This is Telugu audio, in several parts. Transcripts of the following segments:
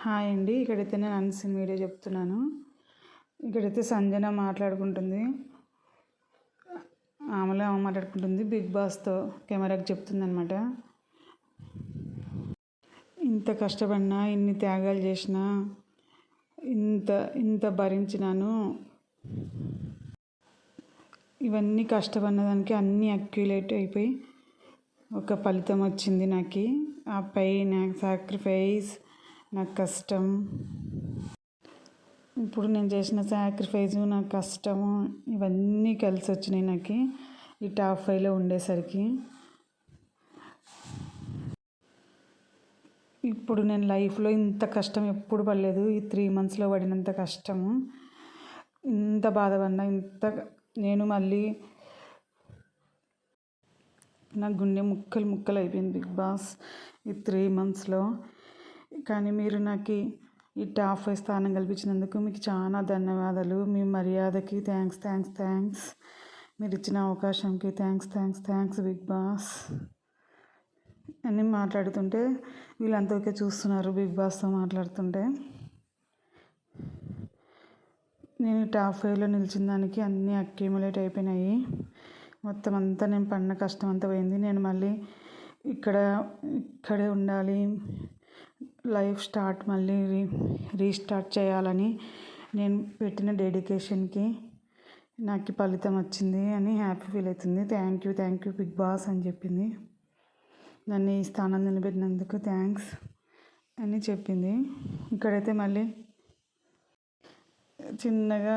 హాయ్ అండి. ఇక్కడైతే నేను అన్సీన్ వీడియో చెప్తున్నాను. ఇక్కడైతే సంజన మాట్లాడుకుంటుంది. ఆమె మాట్లాడుకుంటుంది బిగ్ బాస్తో కెమెరాకి చెప్తుందనమాట. ఇంత కష్టపడినా, ఇన్ని త్యాగాలు చేసినా, ఇంత ఇంత భరించినాను, ఇవన్నీ కష్టపడిన దానికి అన్నీ అక్యులేట్ అయిపోయి ఒక ఫలితం వచ్చింది నాకు. ఆ పెయిన్, సాక్రిఫైస్, నా కష్టం, ఇప్పుడు నేను చేసిన సాక్రిఫైజు, నా కష్టము, ఇవన్నీ కలిసి వచ్చినాయి నాకు ఈ టాప్ 5లో ఉండేసరికి. ఇప్పుడు నేను లైఫ్లో ఇంత కష్టం ఎప్పుడు పడలేదు. ఈ 3 monthsలో పడినంత కష్టము, ఇంత బాధపడినా, నేను మళ్ళీ నా గుండె ముక్కలు ముక్కలు అయిపోయింది బిగ్ బాస్ ఈ 3 monthsలో. కానీ మీరు నాకు ఈ టాప్ 5 స్థానం కల్పించినందుకు మీకు చాలా ధన్యవాదాలు. మీ మర్యాదకి థ్యాంక్స్, మీరు ఇచ్చిన అవకాశంకి థ్యాంక్స్ బిగ్ బాస్ అని మాట్లాడుతుంటే వీళ్ళంతా ఓకే చూస్తున్నారు. బిగ్ బాస్తో మాట్లాడుతుంటే నేను టాప్ 5లో నిలిచిన దానికి అన్నీ అక్యుములేట్ అయిపోయినాయి. మొత్తం అంతా నేను పడిన కష్టం అంతా పోయింది. నేను మళ్ళీ ఇక్కడే ఉండాలి, లైఫ్ మళ్ళీ రీస్టార్ట్ చేయాలని నేను పెట్టిన డెడికేషన్కి నాకు ఫలితం వచ్చింది అని హ్యాపీ ఫీల్ అవుతుంది. థ్యాంక్ యూ బిగ్ బాస్ అని చెప్పింది. నన్ను ఈ స్థానం నిలబెట్టినందుకు థ్యాంక్స్ అని చెప్పింది. ఇక్కడైతే మళ్ళీ చిన్నగా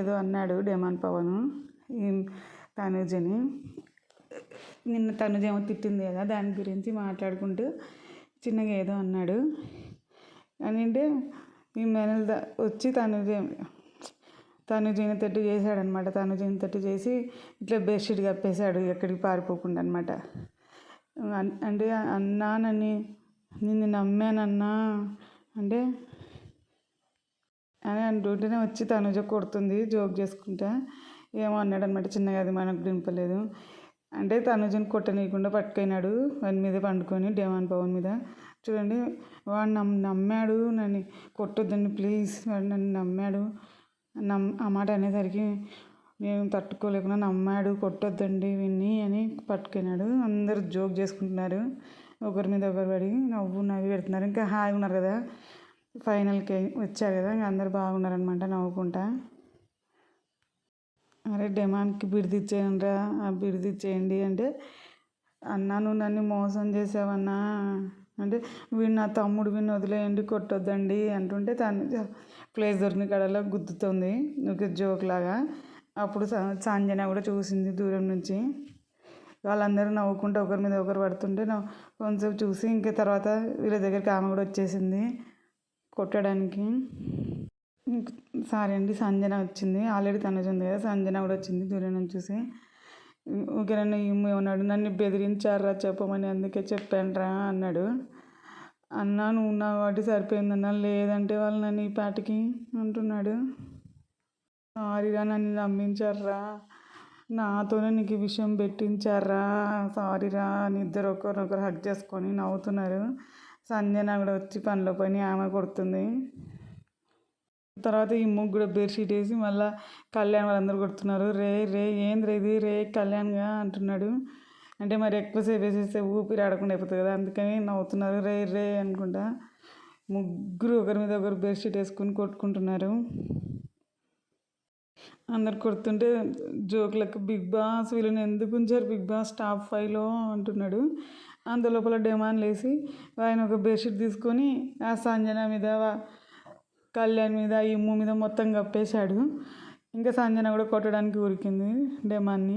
ఏదో అన్నాడు డెమాన్ పవన్ తనుజని. నిన్న తనుజ ఏమో తిట్టింది కదా, దాని గురించి మాట్లాడుకుంటూ చిన్నగా ఏదో అన్నాడు. అంటే ఈ మేనల్ వచ్చి తనుజని తట్టు చేశాడనమాట. తనుజని తట్టు చేసి ఇట్లా బెడ్షీట్ కప్పేశాడు ఎక్కడికి పారిపోకుండా అనమాట. అంటే అన్నా నిన్ను నమ్మానన్నా అంటే అని అంటుంటేనే వచ్చి తనుజ కొడుతుంది జోక్ చేసుకుంటా. ఏమో అన్నాడు అనమాట చిన్నగా, అది మనకు దింపలేదు. అంటే తనుజని కొట్టనీయకుండా పట్టుకున్నాడు వాని మీద పండుకొని, డెమాన్ పవన్ మీద. చూడండి, వాడు నమ్మాడు, నన్ను కొట్టొద్దండి ప్లీజ్, వాడు నన్ను నమ్మాడు. ఆ మాట అనేసరికి నేను తట్టుకోలేకుండా నమ్మాడు, కొట్టొద్దండి విన్ని అని పట్టుకున్నాడు. అందరూ జోక్ చేసుకుంటున్నారు, ఒకరి మీద ఒకరు పడి నవ్వి పెడుతున్నారు. ఇంకా హాయిగా ఉన్నారు కదా, ఫైనల్కి వచ్చారు కదా, ఇంకా అందరు బాగున్నారనమాట నవ్వుకుంటా. అరే డెమాన్కి బిడిదిచ్చేయండిరా, బిడిదిచ్చేయండి అంటే, అన్నా నువ్వు నన్ను మోసం చేసావన్నా అంటే, వీడు నా తమ్ముడు, వీడిని వదిలేయండి కొట్టొద్దండి అంటుంటే తను ప్లేస్ దొరికిన కడలో గుద్దుతుంది నువ్వు జోక్ లాగా. అప్పుడు సంజన కూడా చూసింది దూరం నుంచి. వాళ్ళందరూ నవ్వుకుంటూ ఒకరి మీద ఒకరు పడుతుంటే కొంచెంసేపు చూసి ఇంకా తర్వాత వీళ్ళ దగ్గరికి ఆమె కూడా వచ్చేసింది కొట్టడానికి. సారీ అండి, సంజన వచ్చింది. ఆల్రెడీ తనుజ ఉంది కదా, సంజన కూడా వచ్చింది దూరం నుంచి చూసి. ఓకే నన్ను ఏమన్నాడు, నన్ను బెదిరించారా చెప్పమని, అందుకే చెప్పానురా అన్నాడు. అన్నా నువ్వు నా వాటి సరిపోయిందన్నా, లేదంటే వాళ్ళు నన్ను ఈ పాటికి అంటున్నాడు. సారీరా, నన్ను నమ్మించారా, నాతోనే నీకు ఈ విషయం పెట్టించారా, సారీరా అని ఇద్దరు ఒకరినొకరు హగ్ చేసుకొని నవ్వుతున్నారు. సంజన కూడా వచ్చి పనిలో పని ఆమె కొడుతుంది. తర్వాత ఈ ముగ్గురు బెడ్షీట్ వేసి మళ్ళీ కళ్యాణ్ వాళ్ళందరూ కొడుతున్నారు. రే ఏంద్ర ఇది, రే కళ్యాణ్గా అంటున్నాడు. అంటే మరి ఎక్కువసేపు వేసేస్తే ఊపిరి ఆడకుండా అయిపోతుంది కదా, అందుకని నవ్వుతున్నారు రే అనుకుంటా. ముగ్గురు ఒకరి మీద ఒకరు బెడ్షీట్ వేసుకుని కొట్టుకుంటున్నారు. అందరు కొడుతుంటే జోకులకు బిగ్ బాస్ వీళ్ళని ఎందుకు ఉంచారు బిగ్ బాస్ టాప్ 5లో అంటున్నాడు. అంత లోపల డెమాన్ లేసి ఆయన ఒక బెడ్షీట్ తీసుకొని ఆ సంజన మీద, కళ్యాణ్ మీద, ఇమ్ము మీద మొత్తం కప్పేశాడు. ఇంకా సంజన కూడా కొట్టడానికి ఉరికింది డెమాన్ని.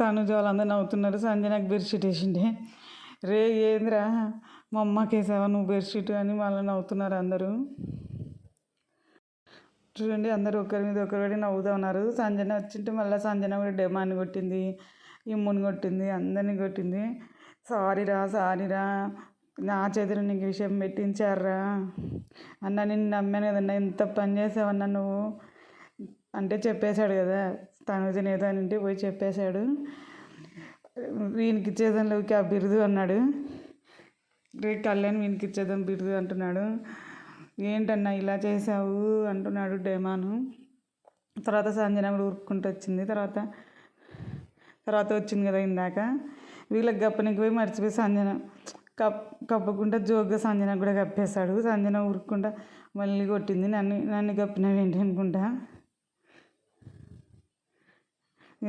తనుజ వాళ్ళందరూ నవ్వుతున్నారు. సంజనకు బెడ్షీట్ వేసిండే. రే ఏంద్రా మా అమ్మకి వేసావా నువ్వు బెడ్షీట్ అని మళ్ళీ నవ్వుతున్నారు అందరూ. చూడండి, అందరూ ఒకరి మీద ఒకరు పడి నవ్వుతూ ఉన్నారు. సంజన వచ్చింటే మళ్ళీ సంజన కూడా డెమాన్ని కొట్టింది, ఇమ్ముని కొట్టింది, అందరినీ కొట్టింది. సారీరా నా చేతిలో నీకు విషయం పెట్టించారా అన్న, నిన్ను నమ్మాను కదన్నా, ఎంత పని చేసావన్నా నువ్వు అంటే చెప్పేశాడు కదా. తనుజ ఏదో అని ఉంటే పోయి చెప్పేశాడు. వీనికి ఇచ్చేదానిలోకి ఆ బిరుదు అన్నాడు. రేపు కళ్యాణ్ వీనికి ఇచ్చేద్దాం బిరుదు అంటున్నాడు. ఏంటన్నా ఇలా చేసావు అంటున్నాడు డేమాను. తర్వాత సంజన కూడా ఊరుకుంటూ వచ్చింది. తర్వాత వచ్చింది కదా ఇందాక, వీళ్ళకి గప్పనికి పోయి మర్చిపోయి సంజన కప్పకుండా జోక్గా సంజన కూడా కప్పేశాడు. సంజన ఊరుకుంటా మళ్ళీ కొట్టింది. నన్ను కప్పినవేంటి అనుకుంటా.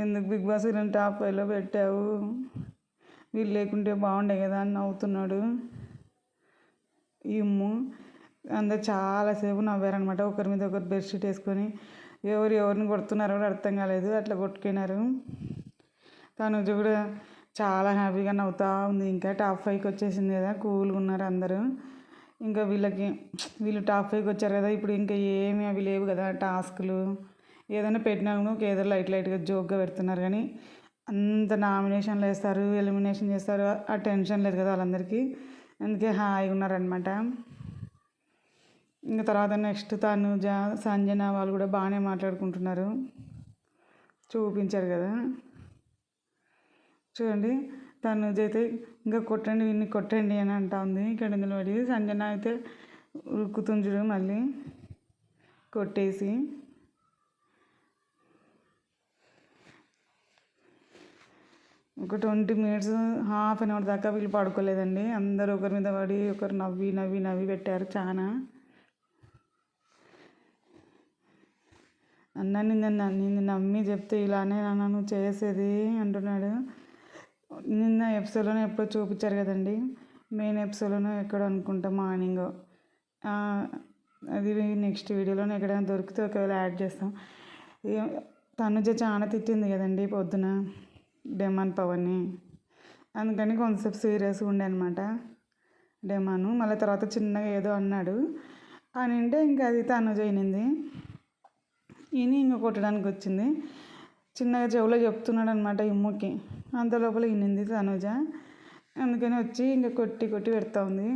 ఎందుకు బిగ్ బాస్ వీళ్ళని టాప్ 5లో పెట్టావు, వీళ్ళు లేకుంటే బాగుండే కదా అని నవ్వుతున్నాడు ఇమ్ము. అందరు చాలాసేపు నవ్వారనమాట. ఒకరి మీద ఒకరు బెడ్షీట్ వేసుకొని ఎవరిని కొడుతున్నారో కూడా అర్థం కాలేదు, అట్లా కొట్టుకున్నారు. తనుజ కూడా చాలా హ్యాపీగా నవ్వుతూ ఉంది. ఇంకా టాప్ 5కి వచ్చేసింది కదా, కూల్గా ఉన్నారు అందరూ. ఇంకా వీళ్ళు టాప్ 5కి వచ్చారు కదా, ఇప్పుడు ఇంకా ఏమి అవి లేవు కదా టాస్క్లు. ఏదైనా పెట్టినా కూడా ఏదో లైట్గా జోక్గా పెడుతున్నారు. కానీ అంత నామినేషన్లు వేస్తారు, ఎలిమినేషన్ చేస్తారు, ఆ టెన్షన్ లేదు కదా వాళ్ళందరికీ. అందుకే హాయిగా ఉన్నారనమాట. ఇంకా తర్వాత నెక్స్ట్ తనుజ, సంజన వాళ్ళు కూడా బాగానే మాట్లాడుకుంటున్నారు, చూపించారు కదా. చూడండి, తనుజ అయితే ఇంకా కొట్టండి వీడిని కొట్టండి అని అంటా ఉంది. ఇక్కడ ఇందులో పడి సంజన అయితే ఉరుకుతుంది చూడు, మళ్ళీ కొట్టేసి. ఒక 20 మినిట్స్, హాఫ్ అన్ అవర్ దాకా వీళ్ళు పడుకోలేదండి. అందరూ ఒకరి మీద పడి ఒకరు నవ్వి పెట్టారు చాలా. అన్న నిన్ను నమ్మి చెప్తే ఇలానే నాన్న నువ్వు చేసేది అంటున్నాడు. నిన్న ఎపిసోడ్లోనే ఎప్పుడో చూపించారు కదండి, మెయిన్ ఎపిసోడ్లోనే ఎక్కడ అనుకుంటా మార్నింగ్. అది నెక్స్ట్ వీడియోలోనే ఎక్కడైనా దొరికితే ఒకవేళ యాడ్ చేస్తాం. తనుజ చాలా తిట్టింది కదండి పొద్దున డెమాన్ పవన్ని. అందుకని కొంచెంసేపు సీరియస్గా ఉండే అనమాట డెమాను. మళ్ళీ తర్వాత చిన్నగా ఏదో అన్నాడు అని అంటే ఇంకా అది తనుజ వినింది. ఇంకా కొట్టడానికి వచ్చింది. చిన్నగా చెవులో చెప్తున్నాడు అనమాట ఇమ్ముకి. అంత లోపల వినింది తనుజ. అందుకని వచ్చి ఇంకా కొట్టి పెడతా ఉంది.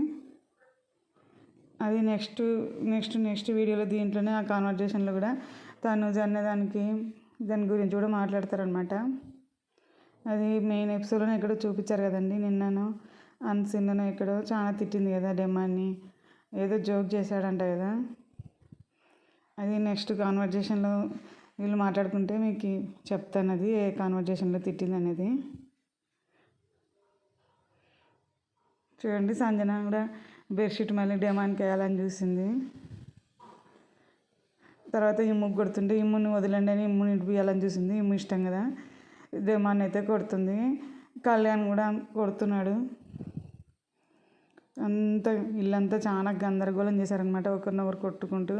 అది నెక్స్ట్ వీడియోలో దీంట్లోనే ఆ కాన్వర్జేషన్లో కూడా తనుజ దాని గురించి కూడా మాట్లాడతారనమాట. అది మెయిన్ ఎపిసోడ్లోనే ఎక్కడో చూపించారు కదండి, నిన్నను అన్సీన్లోనే ఎక్కడో చాలా తిట్టింది కదా డెమాన్ని, ఏదో జోక్ చేశాడంట కదా. అది నెక్స్ట్ కాన్వర్జేషన్లో వీళ్ళు మాట్లాడుకుంటే మీకు చెప్తాను అది ఏ కాన్వర్జేషన్లో తిట్టింది అనేది. చూడండి, సంజన కూడా బెడ్షీట్ మళ్ళీ డెమాన్కి వేయాలని చూసింది. తర్వాత ఇమ్ముకి కొడుతుంటే ఇమ్ముని వదిలండి అని ఇమ్ముని ఇడిపియాలని చూసింది. ఇమ్ము ఇష్టం కదా, డెమాన్ అయితే కొడుతుంది. కళ్యాణ్ కూడా కొడుతున్నాడు. ఇల్లంతా చాలా గందరగోళం చేశారనమాట, ఒకరినొకరు కొట్టుకుంటూ.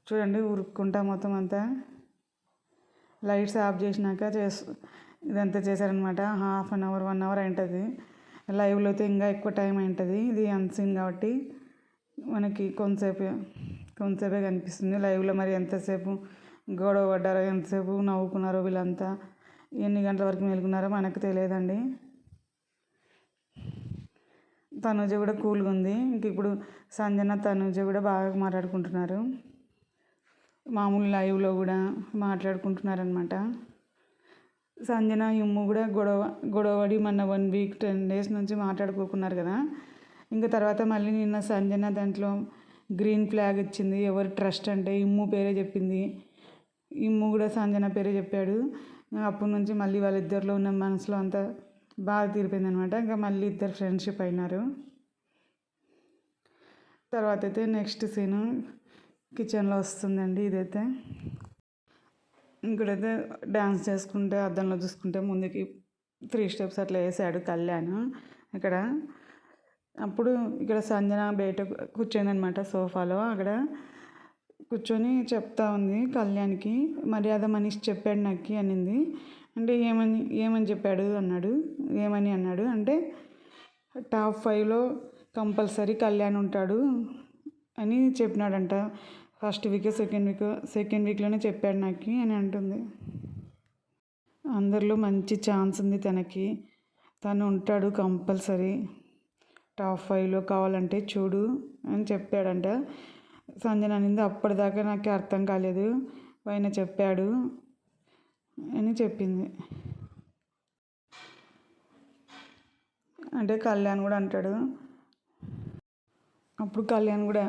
చూడండి, ఉరుక్కుంటా మొత్తం అంతా లైట్స్ ఆఫ్ చేసినాక ఇదంతా చేశారనమాట. హాఫ్ అన్ అవర్ 1 అవర్ అయింటుంది. లైవ్లో అయితే ఇంకా ఎక్కువ టైం అయింటుంది. ఇది అన్సీన్ కాబట్టి మనకి కొంతసేపే కనిపిస్తుంది. లైవ్లో మరి ఎంతసేపు గొడవ పడ్డారో, ఎంతసేపు నవ్వుకున్నారో వీళ్ళంతా, ఎన్ని గంటల వరకు మేలుకున్నారో మనకు తెలియదండి. తనుజ కూడా కూల్గా ఉంది. ఇంక ఇప్పుడు సంజన తనుజ కూడా బాగా మాట్లాడుకుంటున్నారు. మామూలు లైవ్లో కూడా మాట్లాడుకుంటున్నారనమాట. సంజన ఇమ్ము కూడా గొడవడి మొన్న 1 వీక్ 10 డేస్ నుంచి మాట్లాడుకోకున్నారు కదా. ఇంకా తర్వాత మళ్ళీ నిన్న సంజన దాంట్లో గ్రీన్ ఫ్లాగ్ ఇచ్చింది. ఎవరు ట్రస్ట్ అంటే ఇమ్ము పేరే చెప్పింది. ఇమ్ము కూడా సంజన పేరే చెప్పాడు. అప్పటి నుంచి మళ్ళీ వాళ్ళిద్దరిలో ఉన్న మనసులో అంతా బాగా తీరిపోయింది అనమాట. ఇంకా మళ్ళీ ఇద్దరు ఫ్రెండ్షిప్ అయినారు. తర్వాత అయితే నెక్స్ట్ సీను కిచెన్లో వస్తుందండి. ఇదైతే ఇంకోటైతే డ్యాన్స్ చేసుకుంటే అద్దంలో చూసుకుంటే ముందుకి 3 స్టెప్స్ అట్లా వేసాడు కళ్యాణ్ ఇక్కడ. అప్పుడు ఇక్కడ సంజన బయట కూర్చొందనమాట సోఫాలో. అక్కడ కూర్చొని చెప్తా ఉంది కళ్యాణ్కి, మర్యాద మనీష్ చెప్పాడు నాకు అనింది. అంటే ఏమని చెప్పాడు అన్నాడు. ఏమని అన్నాడు అంటే టాప్ 5లో కంపల్సరీ కళ్యాణ్ ఉంటాడు అని చెప్పినాడంట. ఫస్ట్ వీక్ సెకండ్ వీక్లోనే చెప్పాడు నాకు అని అంటుంది. అందరిలో మంచి ఛాన్స్ ఉంది తనకి, తను ఉంటాడు కంపల్సరీ టాప్ 5లో కావాలంటే చూడు అని చెప్పాడంట. సంజన అనింది అప్పటిదాకా నాకు అర్థం కాలేదు, పైన చెప్పాడు అని చెప్పింది. అంటే కళ్యాణ్ కూడా అంటాడు అప్పుడు కళ్యాణ్ కూడా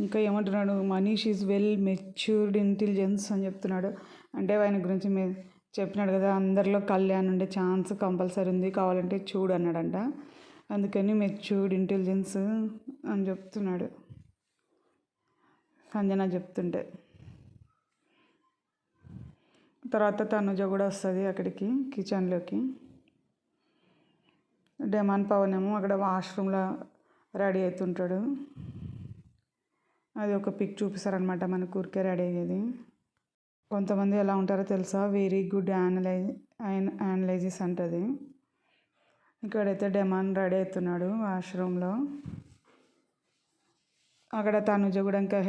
ఇంకా ఏమంటున్నాడు, Manish is well matured intelligence అని చెప్తున్నాడు. అంటే ఆయన గురించి చెప్పినాడు కదా, అందరిలో కళ్యాణ్ ఉండే ఛాన్స్ కంపల్సరీ ఉంది, కావాలంటే చూడు అన్నాడంట. అందుకని మెచ్యూర్డ్ ఇంటెలిజెన్స్ అని చెప్తున్నాడు సంజన చెప్తుంటే. తర్వాత తనుజ కూడా వస్తుంది అక్కడికి కిచెన్లోకి. డెమాన్ పవన్ ఏమో అక్కడ వాష్రూమ్లో రెడీ అవుతుంటాడు. అది ఒక పిక్ చూపిస్తారనమాట మనకు ఊరికే రెడీ అయ్యేది. కొంతమంది ఎలా ఉంటారో తెలుసా, వెరీ గుడ్ అనలైజిస్ అంటది. ఇక్కడైతే డెమాన్ రెడీ అవుతున్నాడు వాష్రూమ్లో. అక్కడ తనుజ కూడా ఇంకా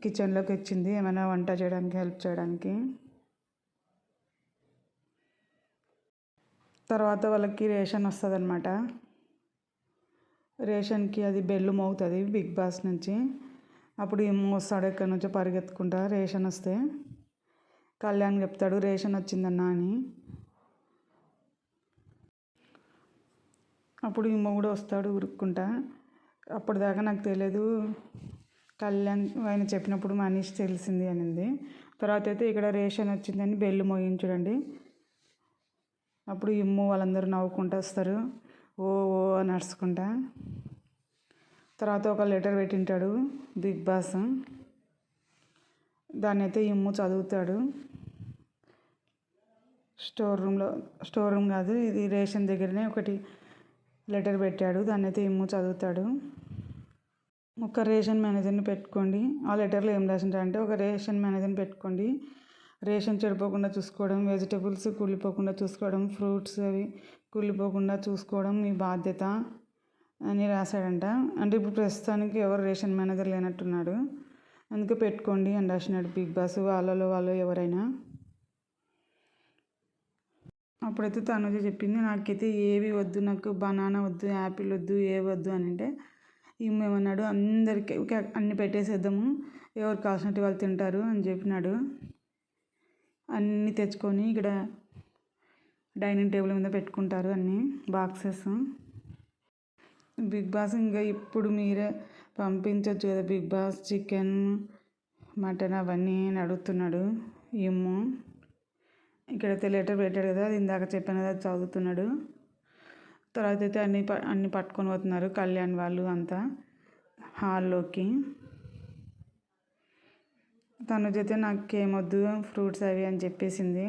కిచెన్లోకి వచ్చింది ఏమైనా వంట చేయడానికి హెల్ప్ చేయడానికి. తర్వాత వాళ్ళకి రేషన్ వస్తుంది అనమాట. రేషన్కి అది బెల్లు మోగుతుంది బిగ్ బాస్ నుంచి. అప్పుడు ఏమో వస్తాడు ఎక్కడి నుంచో పరిగెత్తుకుంటా రేషన్ వస్తే. కళ్యాణ్ చెప్తాడు రేషన్ వచ్చిందన్నా అని. అప్పుడు ఈమె కూడా వస్తాడు ఉరుక్కుంటా. అప్పటిదాకా నాకు తెలియదు, కళ్యాణ్ ఆయన చెప్పినప్పుడు మనీష్ తెలిసింది అనింది. తర్వాత అయితే ఇక్కడ రేషన్ వచ్చిందని బెల్లు మోగించుడండి. అప్పుడు ఇమ్ము వాళ్ళందరూ నవ్వుకుంటూ వస్తారు, ఓ ఓ నడుచుకుంటా. తర్వాత ఒక లెటర్ పెట్టింటాడు బిగ్ బాస్. దాన్ని అయితే ఇమ్ము చదువుతాడు. స్టోర్ రూమ్ కాదు ఇది, రేషన్ దగ్గరనే ఒకటి లెటర్ పెట్టాడు, దాన్ని అయితే ఇమ్ము చదువుతాడు. ఒక రేషన్ మేనేజర్ని పెట్టుకోండి. ఆ లెటర్లో ఏం రాసింటారంటే, ఒక రేషన్ మేనేజర్ని పెట్టుకోండి, రేషన్ చెడిపోకుండా చూసుకోవడం, వెజిటబుల్స్ కుళ్ళిపోకుండా చూసుకోవడం, ఫ్రూట్స్ అవి కుళ్ళిపోకుండా చూసుకోవడం మీ బాధ్యత అని రాశాడంట. అంటే ఇప్పుడు ప్రస్తుతానికి ఎవరు రేషన్ మేనేజర్ లేనట్టున్నాడు, అందుకే పెట్టుకోండి అని రాసినాడు బిగ్ బాస్. వాళ్ళు ఎవరైనా. అప్పుడైతే తనుజ చెప్పింది, నాకైతే ఏవి వద్దు, నాకు బనానా వద్దు, యాపిల్ వద్దు, ఏవి వద్దు అని. అంటే ఏమన్నాడు, అందరికీ అన్నీ పెట్టేసేద్దాము, ఎవరు కావాల్సినట్టు వాళ్ళు తింటారు అని చెప్పినాడు. అన్నీ తెచ్చుకొని ఇక్కడ డైనింగ్ టేబుల్ మీద పెట్టుకుంటారు అన్నీ బాక్సెస్. బిగ్ బాస్ ఇంకా ఇప్పుడు మీరే పంపించవచ్చు కదా బిగ్ బాస్, చికెన్ మటన్ అవన్నీ అని అడుగుతున్నాడు ఏమో. ఇక్కడైతే లెటర్ పెట్టాడు కదా, అది ఇందాక చెప్పాను కదా, అది చదువుతున్నాడు. తర్వాత అయితే అన్నీ పట్టుకొని పోతున్నారు కళ్యాణ్ వాళ్ళు అంతా హాల్లోకి. తనుజైతే నాకేమొద్దు ఫ్రూట్స్ అవి అని చెప్పేసింది.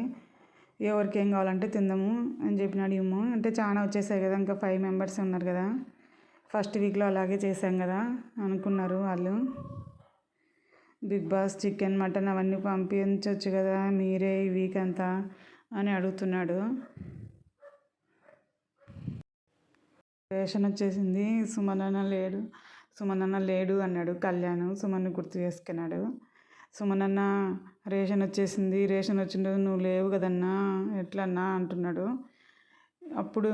ఎవరికి ఏం కావాలంటే తిందాము అని చెప్పినాడు ఏమో. అంటే చాలా వచ్చేసాయి కదా, ఇంకా 5 మెంబర్స్ ఉన్నారు కదా, ఫస్ట్ వీక్లో అలాగే చేశాం కదా అనుకున్నారు వాళ్ళు. బిగ్ బాస్ చికెన్ మటన్ అవన్నీ పంపించవచ్చు కదా మీరే ఈ వీక్ అంతా అని అడుగుతున్నాడు. రేషన్ వచ్చేసింది, సుమన్ అన్న లేడు అన్నాడు కళ్యాణ్. సుమన్ని గుర్తు చేసుకున్నాడు. సుమన్ అన్న రేషన్ వచ్చేసింది, రేషన్ వచ్చిండదు, నువ్వు లేవు కదన్నా, ఎట్లన్నా అంటున్నాడు. అప్పుడు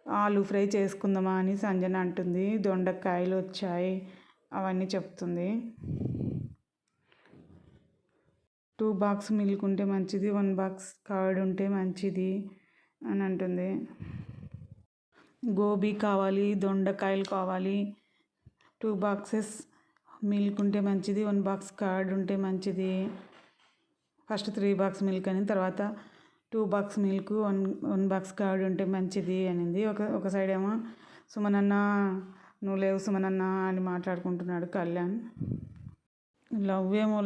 ఆలు ఫ్రై చేసుకుందామా అని సంజన అంటుంది. దొండకాయలు వచ్చాయి అవన్నీ చెప్తుంది. 2 బాక్స్ మిల్క్ ఉంటే మంచిది, 1 బాక్స్ కర్డ్ ఉంటే మంచిది అని అంటుంది. గోబీ కావాలి, దొండకాయలు కావాలి, 2 బాక్సెస్ మిల్క్ ఉంటే మంచిది, 1 బాక్స్ కర్డ్ ఉంటే మంచిది. ఫస్ట్ 3 బాక్స్ మిల్క్ అని, తర్వాత 2 బాక్స్ మిల్క్ 1 బాక్స్ కర్డ్ ఉంటే మంచిది అనింది. ఒక సైడ్ ఏమో సుమనన్న నువ్వు లేవు సుమనన్న అని మాట్లాడుకుంటున్నాడు కళ్యాణ్.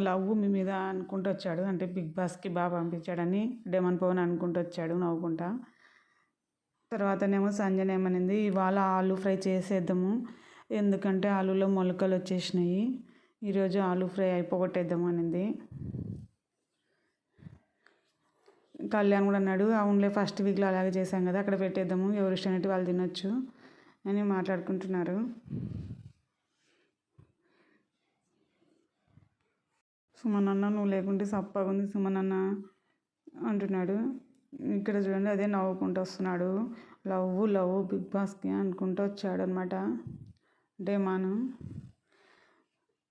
లవ్ మీ మీద అనుకుంటూ వచ్చాడు, అంటే బిగ్ బాస్కి బాగా పంపించాడని డెమాన్ పవన్ అనుకుంటూ వచ్చాడు నవ్వుకుంటా. తర్వాతనేమో సంజన ఏమనింది, ఇవాళ ఆలు ఫ్రై చేసేద్దాము, ఎందుకంటే ఆలులో మొలకలు వచ్చేసినాయి, ఈరోజు ఆలు ఫ్రై అయిపోగొట్టేద్దాము అనింది. కళ్యాణ్ కూడా అన్నాడు, అవునులే ఫస్ట్ వీక్లో అలాగే చేశాం కదా, అక్కడ పెట్టేద్దాము, ఎవరు ఇష్టమైనట్టు వాళ్ళు తినొచ్చు అని మాట్లాడుకుంటున్నారు. సుమన్ అన్న నువ్వు లేకుంటే సప్పగా ఉంది సుమన్ అన్న అంటున్నాడు. ఇక్కడ చూడండి అదే నవ్వుకుంటూ వస్తున్నాడు, లవ్ బిగ్ బాస్కి అనుకుంటూ వచ్చాడు అనమాట డేమాను.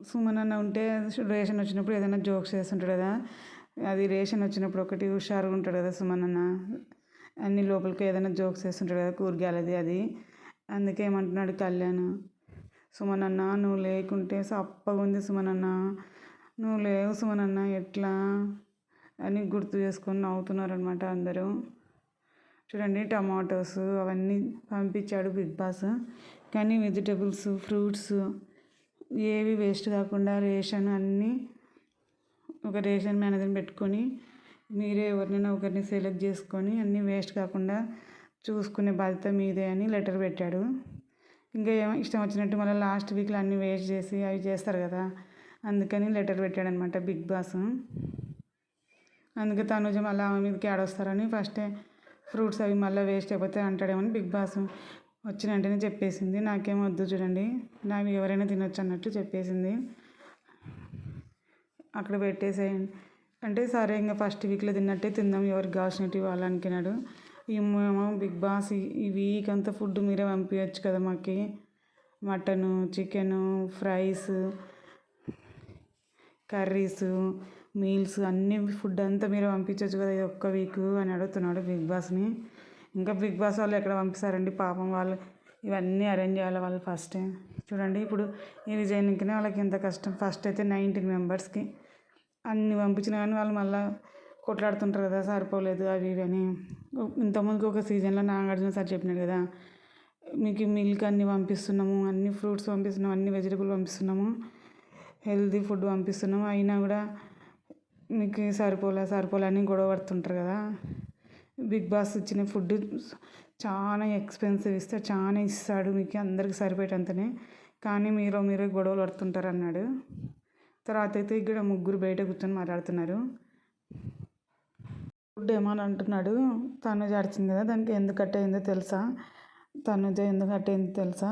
సుమన్ అన్న ఉంటే రేషన్ వచ్చినప్పుడు ఏదైనా జోక్స్ చేస్తుంటాడు కదా, అది రేషన్ వచ్చినప్పుడు ఒకటి హుషారుగా ఉంటాడు కదా సుమన్ అన్న, అన్ని లోపలికి ఏదైనా జోక్స్ చేస్తుంటాడు కదా కూరగాయలది అది. అందుకే ఏమంటున్నాడు కళ్యాణ్, సుమనన్న నువ్వు లేకుంటే సప్పగా ఉంది సుమనన్న, నువ్వు లేవు సుమనన్న ఎట్లా అని గుర్తు చేసుకొని నవ్వుతున్నారనమాట అందరూ. చూడండి టమాటోస్ అవన్నీ పంపించాడు బిగ్ బాస్. కానీ వెజిటబుల్స్, ఫ్రూట్స్ ఏవి వేస్ట్ కాకుండా రేషన్ అన్నీ ఒక రేషన్ మేనేజర్ని పెట్టుకొని మీరే ఎవరినైనా ఒకరిని సెలెక్ట్ చేసుకొని అన్నీ వేస్ట్ కాకుండా చూసుకునే బాధ్యత మీదే అని లెటర్ పెట్టాడు. ఇంకా ఏమో ఇష్టం వచ్చినట్టు మళ్ళీ లాస్ట్ వీక్లో అన్నీ వేస్ట్ చేసి అవి చేస్తారు కదా, అందుకని లెటర్ పెట్టాడనమాట బిగ్ బాస్. అందుకే తనుజ మళ్ళీ ఆమె మీదకి ఆడొస్తారని ఫస్టే ఫ్రూట్స్ అవి మళ్ళీ వేస్ట్ అయిపోతే అంటాడేమని బిగ్ బాస్ వచ్చిన వెంటనే చెప్పేసింది. నాకేం వద్దు చూడండి, నావి ఎవరైనా తినొచ్చు అన్నట్లు చెప్పేసింది. అక్కడ పెట్టేసేయండి అంటే సరే ఇంకా ఫస్ట్ వీక్లో తిన్నట్టే తిందాం, ఎవరికి కావాల్సినట్టు ఇవ్వాలి అనుకున్నాడు. ఏమో బిగ్ బాస్ ఈ వీక్ అంతా ఫుడ్ మీరే పంపించచ్చు కదా మాకు, mutton, chicken, fries, curries, meals అన్నీ ఫుడ్ అంతా మీరే పంపించవచ్చు కదా ఇది ఒక్క వీక్ అని అడుగుతున్నాడు బిగ్ బాస్ని. ఇంకా బిగ్ బాస్ వాళ్ళు ఎక్కడ పంపిస్తారండి పాపం, వాళ్ళు ఇవన్నీ అరేంజ్ చేయాలి వాళ్ళు ఫస్టే. చూడండి ఇప్పుడు ఈ విజయానికినే వాళ్ళకి ఎంత కష్టం. ఫస్ట్ అయితే 19 మెంబర్స్కి అన్ని పంపించినా కానీ వాళ్ళు మళ్ళీ కొట్లాడుతుంటారు కదా సరిపోలేదు అవి ఇవి అని. ఇంతకుముందుకు ఒక సీజన్లో నాగార్జున సార్ చెప్పినాడు కదా, మీకు మిల్క్ అన్నీ పంపిస్తున్నాము, అన్ని ఫ్రూట్స్ పంపిస్తున్నాము, అన్ని వెజిటబుల్ పంపిస్తున్నాము, హెల్తీ ఫుడ్ పంపిస్తున్నాము, అయినా కూడా మీకు సరిపోలే అని గొడవ పడుతుంటారు కదా. బిగ్ బాస్ ఇచ్చిన ఫుడ్ చాలా ఎక్స్పెన్సివ్ ఇస్తాడు, చాలా ఇస్తాడు మీకు అందరికి సరిపోయేటంతనే, కానీ మీరు గొడవలు పడుతుంటారు అన్నాడు. తర్వాత అయితే ఇక్కడ ముగ్గురు బయట కూర్చొని మాట్లాడుతున్నారు. ఫుడ్ ఏమని అంటున్నాడు, తనుజ అడిచింది కదా దానికి ఎందుకు కట్ అయిందో తెలుసా, తనుజ ఎందుకు కట్ అయిందో తెలుసా,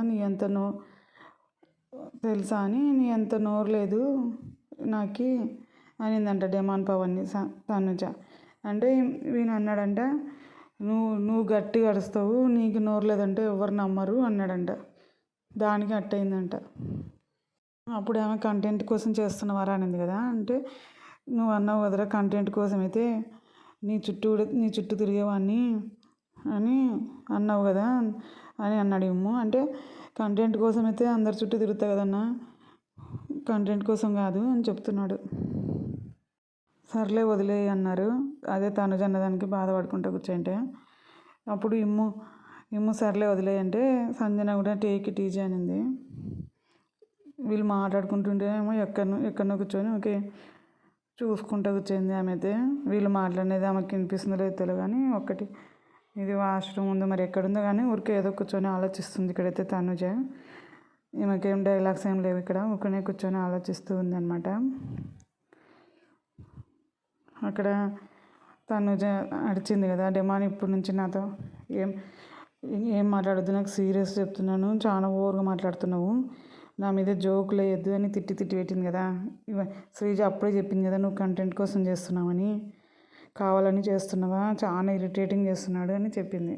తెలుసా అని నీ ఎంత నోరు లేదు నాకు అనిందంట డెమాన్ పవన్ని తనుజ. అంటే వీని అన్నాడంట, నువ్వు గట్టిగా అరుస్తావు, నీకు నోరు లేదంటే ఎవరు నమ్మరు అన్నాడంట. దానికి అట్టయిందంట. అప్పుడు ఆమె కంటెంట్ కోసం చేస్తున్నవారా అనింది కదా, అంటే నువ్వు అన్నావు కదరా కంటెంట్ కోసం అయితే నీ చుట్టూ తిరిగేవాడిని అని అన్నావు కదా అని అన్నాడు ఏమో. అంటే కంటెంట్ కోసం అయితే అందరి చుట్టూ తిరుగుతా కదన్నా, కంటెంట్ కోసం కాదు అని చెప్తున్నాడు. సర్లే వదిలేయి అన్నారు. అదే తనుజ అన్నదానికి బాధపడుకుంటూ కూర్చుంటే అప్పుడు ఇమ్ము సర్లే వదిలేయి అంటే సంజన కూడా టేక్ ఇట్ ఈజీ అనింది. వీళ్ళు మాట్లాడుకుంటుంటేనేమో ఎక్కడనో కూర్చొని ఓకే చూసుకుంటూ కూర్చొంది ఆమె అయితే. వీళ్ళు మాట్లాడినది ఆమెకి వినిపిస్తుందో లేదో తెలియదు కానీ ఒకటి ఇది వాష్రూమ్ ఉందో మరి ఎక్కడుందో కానీ ఊరికే ఏదో కూర్చొని ఆలోచిస్తుంది. ఇక్కడైతే తనుజ ఈమెకేం డైలాగ్స్ ఏం లేవు, ఇక్కడ ఊరికనే కూర్చొని ఆలోచిస్తూ ఉందన్నమాట. అక్కడ తనుజ అడిచింది కదా, డెమాన్ ఇప్పటి నుంచి నాతో ఏం మాట్లాడద్దు, నాకు సీరియస్ చెప్తున్నాను, చాలా ఓవర్గా మాట్లాడుతున్నావు, నా మీద జోకులు వేయద్దు అని తిట్టి పెట్టింది కదా. శ్రీజ అప్పుడే చెప్పింది కదా నువ్వు కంటెంట్ కోసం చేస్తున్నావని, కావాలని చేస్తున్నావా, చాలా ఇరిటేటింగ్ చేస్తున్నాడు అని చెప్పింది.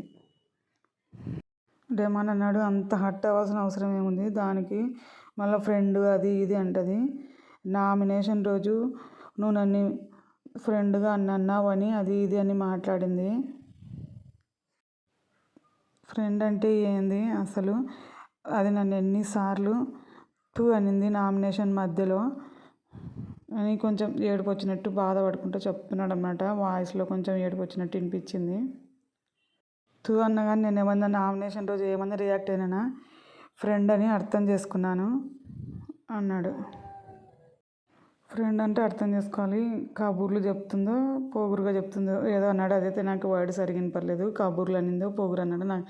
డెమాన్ అన్నాడు అంత హర్ట్ అవ్వాల్సిన అవసరం ఏముంది దానికి, మళ్ళీ ఫ్రెండ్ అది ఇది అంటది, నామినేషన్ రోజు నువ్వు నన్ను ఫ్రెండ్గా అన్నావని అది ఇది అని మాట్లాడింది. ఫ్రెండ్ అంటే ఏంది అసలు, అది నన్ను ఎన్నిసార్లు అనింది నామినేషన్ మధ్యలో అని కొంచెం ఏడుపు వచ్చినట్టు బాధపడుకుంటూ చెప్తున్నాడు అన్నమాట. వాయిస్లో కొంచెం ఏడుపు వచ్చినట్టు వినిపించింది. అన్నా కానీ నేను ఏమన్నా నామినేషన్ రోజు ఏమన్నా రియాక్ట్ అయినా ఫ్రెండ్ అని అర్థం చేసుకున్నాను అన్నాడు. ఫ్రెండ్ అంటే అర్థం చేసుకోవాలి, కబూర్లు చెప్తుందో పోగురుగా చెప్తుందో ఏదో అన్నాడు. అదైతే నాకు వర్డ్ సరిగ్గా వినపడలేదు. కబూర్లు అనిందో పోగురు అన్నాడు, నాకు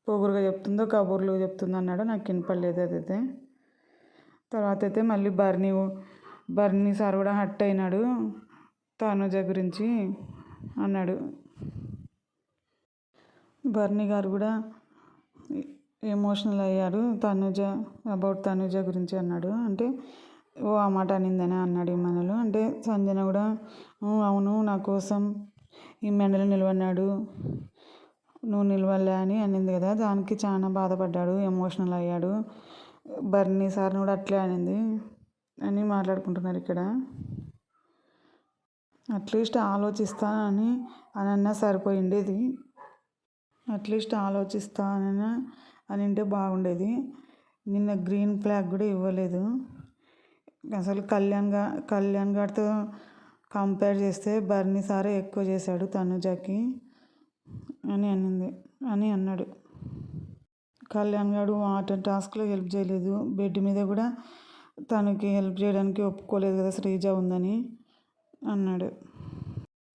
పోగురుగా చెప్తుందో కబూర్లు చెప్తుందో అన్నాడు, నాకు వినపడలేదు అదైతే. తర్వాత అయితే మళ్ళీ బర్నీ సార్ కూడా హట్ అయినాడు తనుజ గురించి అన్నాడు. బర్నీ గారు కూడా ఎమోషనల్ అయ్యాడు తనుజ గురించి అన్నాడు. అంటే ఆ మాట అనిందని అన్నాడు ఈ మనలు. అంటే సంజన కూడా అవును నా కోసం ఈ మెండలో నిలబడినాడు, నువ్వు నిలవలే అని అనింది కదా, దానికి చాలా బాధపడ్డాడు, ఎమోషనల్ అయ్యాడు. బర్నీ సార్ని కూడా అట్లే అనింది అని మాట్లాడుకుంటున్నారు ఇక్కడ. అట్లీస్ట్ ఆలోచిస్తానని అనన్నా సరిపోయిండేది, అట్లీస్ట్ ఆలోచిస్తానని అనింటే బాగుండేది. నిన్న గ్రీన్ ఫ్లాగ్ కూడా ఇవ్వలేదు. అసలు కళ్యాణ్ గారితో కంపేర్ చేస్తే బర్నీ సారే ఎక్కువ చేశాడు తనుజకి అని అన్నాడు. కళ్యాణ్ గారు వాటర్ టాస్క్లో హెల్ప్ చేయలేదు. బెడ్ మీద కూడా తనకి హెల్ప్ చేయడానికి ఒప్పుకోలేదు కదా శ్రీజ ఉందని అన్నాడు.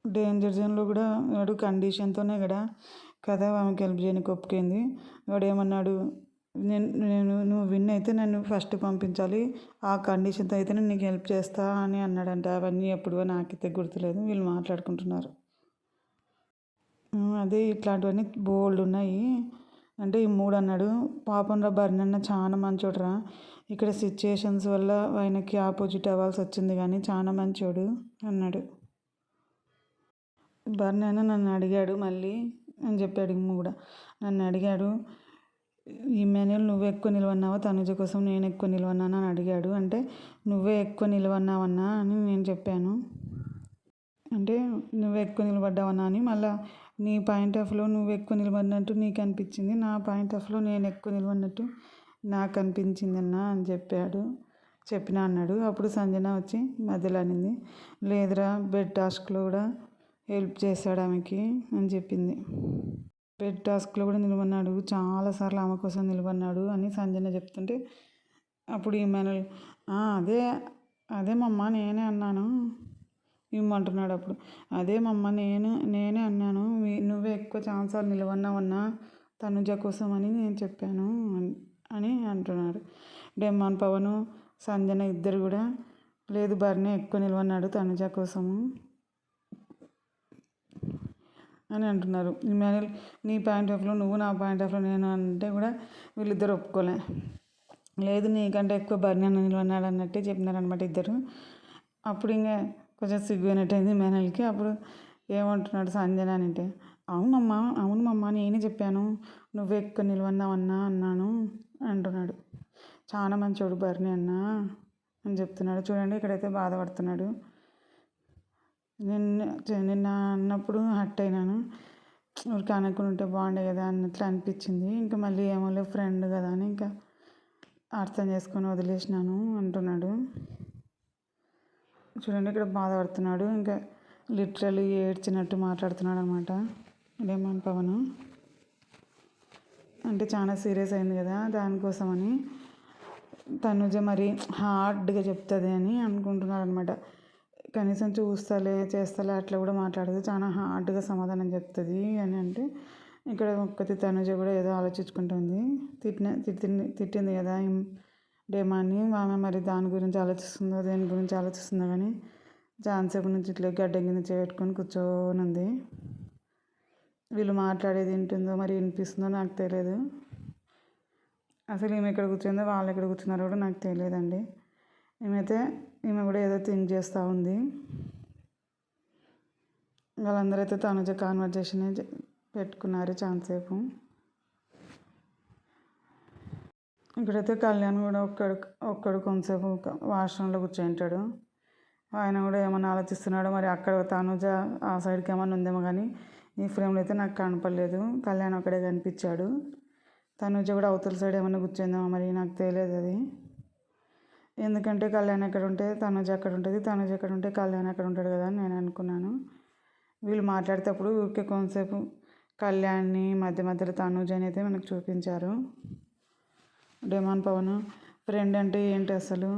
డేంజర్ జోన్లో కూడా వాడు కండిషన్తోనే కదా ఆమెకి హెల్ప్ చేయడానికి ఒప్పుకుంది. వాడు ఏమన్నాడు, నువ్వు విన్ అయితే నన్ను ఫస్ట్ పంపించాలి, ఆ కండిషన్తో అయితే నేను నీకు హెల్ప్ చేస్తా అని అన్నాడంట. అవన్నీ ఎప్పుడో నాకైతే గుర్తులేదు. వీళ్ళు మాట్లాడుకుంటున్నారు. అదే ఇట్లాంటివన్నీ బోల్డ్ ఉన్నాయి అంటే ఈ 3 అన్నాడు. పాపం రా బర్నీ అన్న చాలా మంచోడురా. ఇక్కడ సిచ్యుయేషన్స్ వల్ల ఆయనకి ఆపోజిట్ అవ్వాల్సి వచ్చింది కానీ చాలా మంచోడు అన్నాడు. బర్నీ అన్న నన్ను అడిగాడు మళ్ళీ అని చెప్పాడు. కూడా నన్ను అడిగాడు, ఇమ్మాన్యుయల్ నువ్వు ఎక్కువ నిలవన్నావా తనుజ కోసం నేను ఎక్కువ నిలవన్నాను అని అడిగాడు. అంటే నువ్వే ఎక్కువ నిలవన్నావన్నా అని నేను చెప్పాను. అంటే నువ్వు ఎక్కువ నిలబడ్డావన్నా అని మళ్ళీ నీ పాయింట్ ఆఫ్ వ్యూలో నువ్వు ఎక్కువ నిలబడినట్టు నీకు అనిపించింది, నా పాయింట్ ఆఫ్ వ్యూలో నేను ఎక్కువ నిలబడినట్టు నాకు అనిపించింది అన్న అని చెప్పినా అన్నాడు. అప్పుడు సంజన వచ్చి మధ్యలో అనింది, లేదురా బెడ్ టాస్క్లో కూడా హెల్ప్ చేశాడు ఆమెకి అని చెప్పింది. బెడ్ టాస్క్లో కూడా నిలబడినాడు, చాలాసార్లు ఆమె కోసం నిలబడినాడు అని సంజన చెప్తుంటే అప్పుడు ఇమ్మాన్యుయల్ అదే మమ్మ నేనే అన్నాను ఇమ్మంటున్నాడు. అప్పుడు అదే మమ్మ నేనే అన్నాను, నువ్వే ఎక్కువ ఛాన్సార్లు నిలబడినావన్నా తనుజ కోసం అని నేను చెప్పాను అని అంటున్నాడు. డెమాన్ పవన్ సంజన ఇద్దరు కూడా లేదు బర్నీ ఎక్కువ నిలబడినాడు తనుజ కోసము అని అంటున్నారు. ఇమ్మాన్యుయల్ నీ పాయింట్ ఆఫ్ వ్యూలో నువ్వు, నా పాయింట్ ఆఫ్ వ్యూలో నేను అంటే కూడా వీళ్ళిద్దరు ఒప్పుకోలే. లేదు నీకంటే ఎక్కువ బర్నీ అన్న నిలబడినాడు అన్నట్టే చెప్పినారనమాట ఇద్దరు. అప్పుడు ఇంకా కొంచెం సిగ్గునట్టయింది ఇమ్మాన్యుయల్కి. అప్పుడు ఏమంటున్నాడు సంజన అంటే, అవును మమ్మ నేనే చెప్పాను నువ్వు ఎక్కువ నిలబడినావన్నా అన్నాను అంటున్నాడు. చాలా మంచోడు బర్నీ అన్న అని చెప్తున్నాడు. చూడండి ఇక్కడైతే బాధపడుతున్నాడు. నిన్న అన్నప్పుడు హర్ట్ అయినాను, ఊరికి అనుకుని ఉంటే బాగుండే కదా అన్నట్లు అనిపించింది. ఇంకా మళ్ళీ ఏమో ఫ్రెండ్ కదా అని ఇంకా అర్థం చేసుకొని వదిలేసినాను అంటున్నాడు. చూడండి ఇక్కడ బాధపడుతున్నాడు, ఇంకా లిటరల్లీ ఏడ్చినట్టు మాట్లాడుతున్నాడు అనమాట డెమాన్ పవన్. అంటే చాలా సీరియస్ అయింది కదా దానికోసమని తనుజ మరి హార్డ్గా చెప్తుంది అని అనుకుంటున్నాడు అనమాట. కనీసం చూస్తలే చేస్తలే అట్లా కూడా మాట్లాడదు, చాలా హార్డ్గా సమాధానం చెప్తుంది అని అంటే ఇక్కడ ఒక్కతి తనుజ కూడా ఏదో ఆలోచించుకుంటుంది. తిట్టింది కదా డేమాన్ని, ఆమె మరి దాని గురించి ఆలోచిస్తుందో దేని గురించి ఆలోచిస్తుందో కానీ చాలాసేపు నుంచి ఇట్లా గడ్డ కింద చేపెట్టుకొని కూర్చొని ఉంది. వీళ్ళు మాట్లాడేది వింటుందో మరి వినిపిస్తుందో నాకు తెలియదు. అసలు ఈమె ఎక్కడ కూర్చుందో వాళ్ళు ఎక్కడ కూర్చున్నారో కూడా నాకు తెలియదండి. ఈమె కూడా ఏదో థింక్ చేస్తూ ఉంది. వాళ్ళందరూ అయితే తనుజ కాన్వర్జేషన్ పెట్టుకున్నారు చాలాసేపు. ఇక్కడైతే కళ్యాణ్ కూడా ఒక్కడు కొంతసేపు వాష్రూమ్లో కూర్చుంటాడు. ఆయన కూడా ఏమన్నా ఆలోచిస్తున్నాడో మరి అక్కడ తనుజ ఆ సైడ్కి ఏమన్నా ఉందేమో కానీ ఈ ఫ్రేమ్లో అయితే నాకు కనపడలేదు. కళ్యాణ్ అక్కడే కనిపించాడు. తనుజ కూడా అవతల సైడ్ ఏమన్నా కూర్చుందేమో మరి నాకు తెలియదు అది. ఎందుకంటే కళ్యాణ్ ఎక్కడ ఉంటే తనుజ అక్కడ ఉంటుంది, తనుజ ఎక్కడ ఉంటే కళ్యాణ్ అక్కడ ఉంటాడు కదా అని నేను అనుకున్నాను. వీళ్ళు మాట్లాడేటప్పుడు ఊరికే కొంతసేపు కళ్యాణ్ని మధ్యలో తనుజని అయితే మనకు చూపించారు. డెమాన్ పవన్ ఫ్రెండ్ అంటే ఏంటి అసలు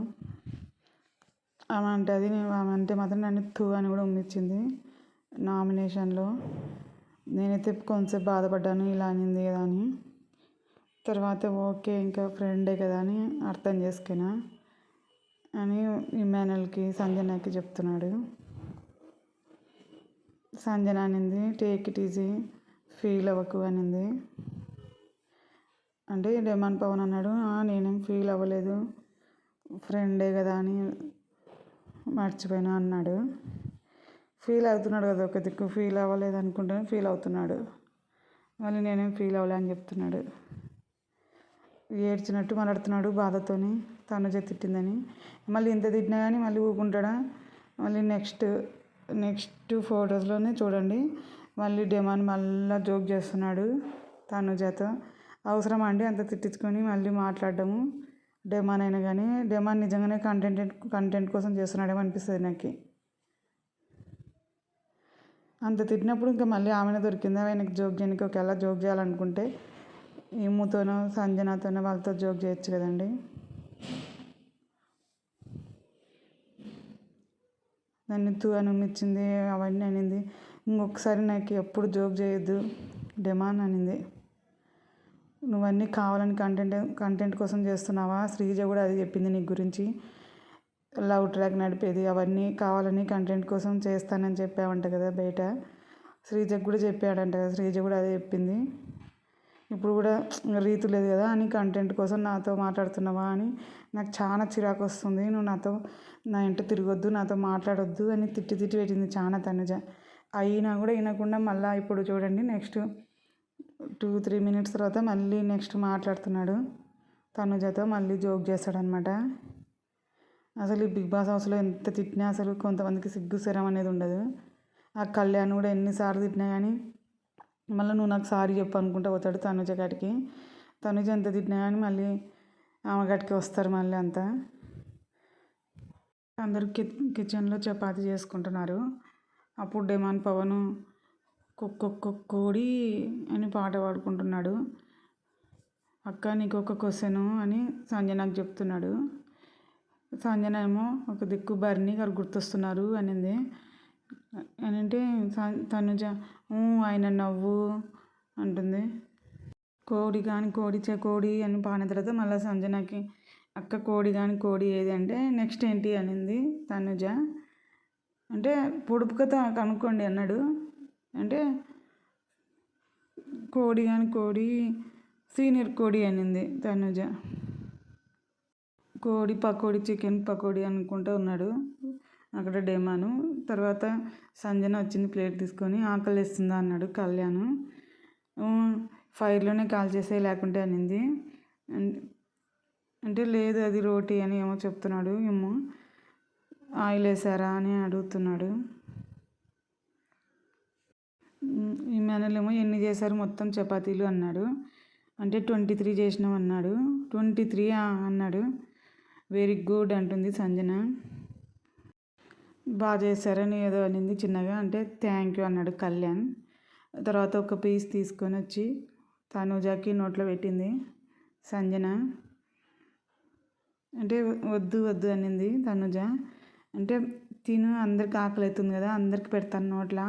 ఆమె అంటే అది ఆమె అంటే మాత్రం నన్ను తూ అని కూడా ఉమ్మిచ్చింది నామినేషన్లో. నేనైతే కొంతసేపు బాధపడ్డాను ఇలా అనింది కదా అని. తర్వాత ఓకే ఇంకా ఫ్రెండే కదా అని అర్థం చేసుకున్నా అని ఇమ్మాన్యుయల్కి సంజనకి చెప్తున్నాడు. సంజన అనింది టేక్ ఇట్ ఈజీ, ఫీల్ అవ్వకు అనింది. అంటే డెమాన్ పవన్ అన్నాడు నేనేం ఫీల్ అవ్వలేదు ఫ్రెండే కదా అని మర్చిపోయినా అన్నాడు. ఫీల్ అవుతున్నాడు కదా ఒక దిక్కు, ఫీల్ అవ్వలేదు అనుకుంటే ఫీల్ అవుతున్నాడు, మళ్ళీ నేనేం ఫీల్ అవ్వలే అని చెప్తున్నాడు. ఏడ్చినట్టు మాట్లాడుతున్నాడు బాధతోని తనుజ తిట్టిందని. మళ్ళీ ఇంత తిట్టినా కానీ మళ్ళీ ఊరుకుంటాడా? మళ్ళీ నెక్స్ట్ ఫొటోస్లోనే చూడండి మళ్ళీ డెమాన్ మళ్ళీ జోక్ చేస్తున్నాడు తనుజతో. అవసరమా అండి అంత తిట్టించుకొని మళ్ళీ మాట్లాడడము? డెమాన్ అయినా కానీ డెమాన్ నిజంగానే కంటెంట్ కోసం చేస్తున్నాడేమో అనిపిస్తుంది నాకు. అంత తిట్టినప్పుడు ఇంకా మళ్ళీ ఆమెనే దొరికిందా ఆయనకి జోక్ చేయడానికి? ఒకవేళ జోక్ చేయాలనుకుంటే ఈముతోనో సంజనతోనో వాళ్ళతో జోక్ చేయొచ్చు కదండి. నన్ను తూ అనిచ్చింది అవన్నీ అనింది. ఇంకొకసారి నాకు ఎప్పుడు జోక్ చేయొద్దు డెమాన్ అనింది. నువ్వన్నీ కావాలని కంటెంట్ కోసం చేస్తున్నావా? శ్రీజ కూడా అది చెప్పింది నీ గురించి. లవ్ ట్రాక్ నడిపేది అవన్నీ కావాలని కంటెంట్ కోసం చేస్తానని చెప్పావంట కదా బయట. శ్రీజకు కూడా చెప్పాడంట కదా, శ్రీజ కూడా అదే చెప్పింది. ఇప్పుడు కూడా రీతు లేదు కదా అని కంటెంట్ కోసం నాతో మాట్లాడుతున్నావా అని నాకు చాలా చిరాకు వస్తుంది. నువ్వు నా ఇంట తిరగొద్దు, నాతో మాట్లాడొద్దు అని తిట్టి పెట్టింది చాలా తనుజ. అయినా కూడా వినకుండా మళ్ళీ ఇప్పుడు చూడండి నెక్స్ట్ 2-3 మినిట్స్ తర్వాత మళ్ళీ నెక్స్ట్ మాట్లాడుతున్నాడు తనుజతో. మళ్ళీ జోక్ చేస్తాడనమాట. అసలు ఈ బిగ్ బాస్ హౌస్లో ఎంత తిట్టినా అసలు కొంతమందికి సిగ్గు శరం అనేది ఉండదు. ఆ కళ్యాణ్ కూడా ఎన్నిసార్లు తిట్టినా కానీ మళ్ళీ నువ్వు నాకు సారీ చెప్పు అనుకుంటూ పోతాడు తనుజ కాడికి. తనుజ ఎంత తిట్టినా కానీ మళ్ళీ ఆమె కాడికి వస్తారు మళ్ళీ అంతా. అందరూ కిచెన్లో చపాతీ చేసుకుంటున్నారు. అప్పుడు డెమాన్ పవన్ కోడి అని పాట పాడుకుంటున్నాడు. అక్క నీకు ఒక క్వశ్చను అని సంజనకు చెప్తున్నాడు. సంజన ఏమో ఒక దిక్కు బర్ని గారు గుర్తొస్తున్నారు అనింది. అని అంటే తనుజ ఆయన నవ్వు అంటుంది. కోడి కానీ కోడి అని పాడిన తర్వాత మళ్ళీ సంజనకి అక్క కోడి కానీ కోడి ఏది అంటే నెక్స్ట్ ఏంటి అనింది తనుజ. అంటే పొడుపు కథ కనుక్కోండి అన్నాడు. అంటే కోడి కానీ కోడి సీనియర్ కోడి అనింది తనుజ. కోడి పకోడీ చికెన్ పకోడీ అనుకుంటూ ఉన్నాడు అక్కడ డెమాను. తర్వాత సంజన వచ్చింది ప్లేట్ తీసుకొని. ఆకలి వేస్తుందా అన్నాడు కళ్యాణ్. ఫైర్లోనే కాల్ చేసే లేకుంటే అనింది. అంటే లేదు అది రోటీ అని ఏమో చెప్తున్నాడు. ఏమో ఆయిల్ వేసారా అని అడుగుతున్నాడు. ఈ మేనలేమో ఎన్ని చేశారు మొత్తం చపాతీలు అన్నాడు. అంటే 23 చేసినాం అన్నాడు. 23 అన్నాడు. వెరీ గుడ్ అంటుంది సంజన. బాగా చేశారని ఏదో అనింది చిన్నగా. అంటే థ్యాంక్ యూ అన్నాడు కళ్యాణ్. తర్వాత ఒక పీస్ తీసుకొని వచ్చి తనుజకి నోట్లో పెట్టింది సంజన. అంటే వద్దు అనింది తనుజ. అంటే తిను అందరికి ఆకలి అవుతుంది కదా అందరికి పెడతాను నోట్లా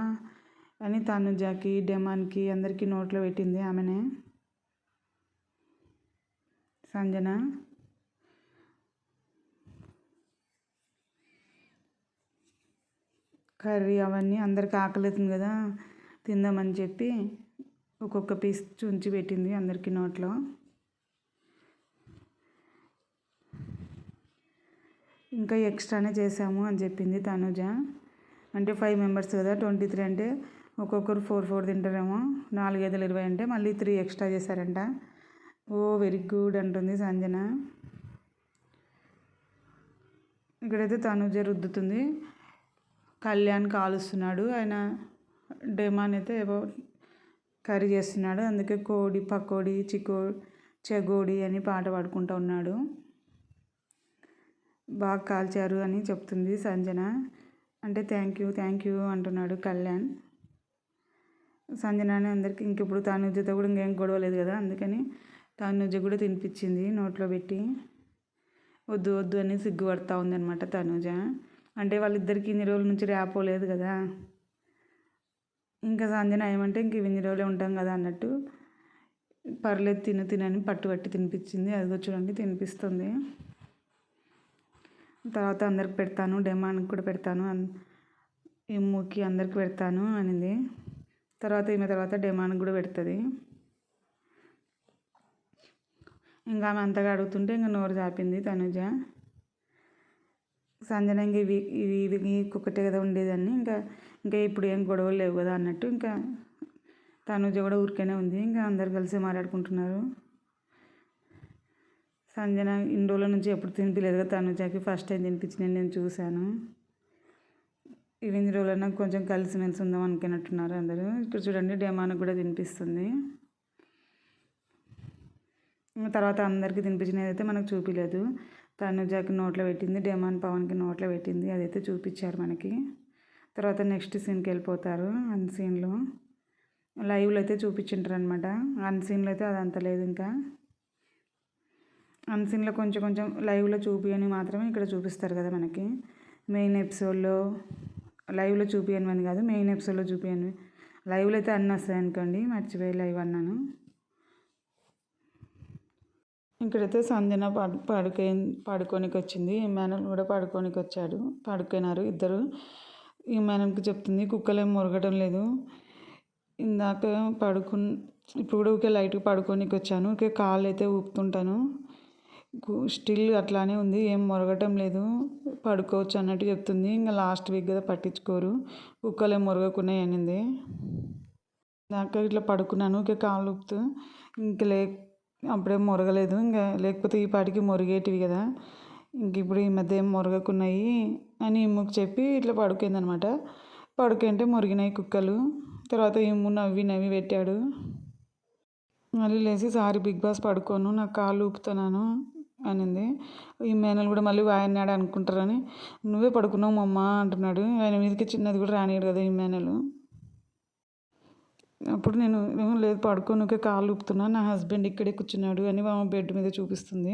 అని తనుజకి డెమాన్కి అందరికీ నోట్లో పెట్టింది ఆమెనే సంజన. కర్రీ అవన్నీ అందరికి ఆకలి అవుతుంది కదా తిందామని చెప్పి ఒక్కొక్క పీస్ చుంచి పెట్టింది అందరికీ నోట్లో. ఇంకా ఎక్స్ట్రానే చేసాము అని చెప్పింది తనుజ. అంటే 5 మెంబర్స్ కదా 23 అంటే ఒక్కొక్కరు 4 తింటారేమో. 4-5-20 అంటే మళ్ళీ 3 ఎక్స్ట్రా చేశారంట. ఓ వెరీ గుడ్ అంటుంది సంజన. ఇక్కడైతే తనుజ రుద్దుతుంది. కళ్యాణ్ కాలుస్తున్నాడు. ఆయన డెమాన్ అయితే ఏవో కర్రీ చేస్తున్నాడు. అందుకే కోడి పకోడీ చెగోడి అని పాట పాడుకుంటూ ఉన్నాడు. బాగా కాల్చారు అని చెప్తుంది సంజన. అంటే థ్యాంక్ యూ అంటున్నాడు కళ్యాణ్. సంజనని అందరికీ ఇంకెప్పుడు తనుజతో కూడా ఇంకేం గొడవ లేదు కదా అందుకని తనుజ కూడా తినిపించింది నోట్లో పెట్టి. వద్దు అని సిగ్గుపడతా ఉందన్నమాట తనుజ. అంటే వాళ్ళిద్దరికి ఇన్ని రోజుల నుంచి రాపోలేదు కదా. ఇంకా సంజన ఏమంటే ఇంక ఇన్ని రోజులే ఉంటాం కదా అన్నట్టు పర్లేదు తినని పట్టుబట్టి తినిపించింది. అదిగో చూడండి తినిపిస్తుంది. తర్వాత అందరికి పెడతాను డెమాన్కి కూడా పెడతాను ఇమ్ముకి అందరికి పెడతాను అనింది. తర్వాత డెమాన్కి కూడా పెడుతుంది. ఇంకా ఆమె అంతగా అడుగుతుంటే ఇంకా నోరు చాపింది తనుజ. సంజన ఇంక ఇవి ఒక్కటే కదా ఉండేదాన్ని ఇంకా ఇప్పుడు ఏం గొడవలు లేవు కదా అన్నట్టు ఇంకా తనుజ కూడా ఊరికేనే ఉంది. ఇంకా అందరు కలిసి మాట్లాడుకుంటున్నారు. సంజన ఇన్ని రోజుల నుంచి ఎప్పుడు తినిపించలేదు కదా తనుజకి. ఫస్ట్ టైం తినిపించిన నేను చూశాను. ఇన్ని రోజులన్నా కొంచెం కలిసిమెలిసి ఉందాం అనుకున్నట్టున్నారు అందరూ. ఇక్కడ చూడండి డెమాన్కి కూడా తినిపిస్తుంది. తర్వాత అందరికీ తినిపించినది అయితే మనకు చూపించలేదు. తనుజాకి నోట్లో పెట్టింది, డెమాన్ పవన్కి నోట్లో పెట్టింది, అదైతే చూపించారు మనకి. తర్వాత నెక్స్ట్ సీన్కి వెళ్ళిపోతారు. అన్ సీన్లో లైవ్లో అయితే చూపించింటారు అనమాట. అన్ సీన్లో అయితే అదంతా లేదు. ఇంకా అన్ సీన్లో కొంచెం కొంచెం లైవ్లో చూపియని మాత్రమే ఇక్కడ చూపిస్తారు కదా మనకి. మెయిన్ ఎపిసోడ్లో లైవ్లో చూపియనివని కాదు, మెయిన్ ఎపిసోడ్లో చూపియనివి. లైవ్లో అయితే అన్నీ వస్తాయి అనుకోండి, మర్చిపోయి లైవ్ అన్నాను. ఇక్కడైతే సంజన పడుకోనికి వచ్చింది, ఇమ్మానుల్ కూడా పడుకోనికి వచ్చాడు. పడుకున్నారు ఇద్దరు. ఇమ్మానుల్కి చెప్తుంది కుక్కలేం మొరగడం లేదు, ఇందాక ఇప్పుడు కూడా ఊరికే లైట్గా పడుకోనికి వచ్చాను, ఊరికే కాళ్ళు అయితే ఊపుతుంటాను, స్టిల్ అట్లానే ఉంది, ఏం మొరగటం లేదు, పడుకోవచ్చు అన్నట్టు చెప్తుంది. ఇంకా లాస్ట్ వీక్ కదా పట్టించుకోరు, కుక్కలేం మొరగకున్నాయి అనింది. నాకు ఇట్లా పడుకున్నాను, ఊరికే కాళ్ళు ఊపుతూ, ఇంక అప్పుడేం మొరగలేదు, ఇంకా లేకపోతే ఈ పాటికి మొరిగేటివి కదా, ఇంక ఇప్పుడు ఈ మధ్య ఏం మొరగకున్నాయి అని ఇమ్ముకు చెప్పి ఇట్లా పడుకుంది అనమాట. పడుకుంటే మొరిగినాయి కుక్కలు. తర్వాత ఇమ్ము నవ్వి నవ్వి పెట్టాడు. మళ్ళీ లేచి సారీ బిగ్ బాస్ పడుకోను, నాకు కాళ్ళు ఊపుతున్నాను అనింది. ఈ మేనలు కూడా మళ్ళీ వాయన్నాడు అనుకుంటారని, నువ్వే పడుకున్నావు మమ్మ అంటున్నాడు. ఆయన మీదకి చిన్నది కూడా రానియడు కదా ఈ మేనలు. అప్పుడు నేను లేదు పడుకోనుకే కాళ్ళు ఊపుతున్నా, నా హస్బెండ్ ఇక్కడే కూర్చున్నాడు అని మా బెడ్ మీద చూపిస్తుంది.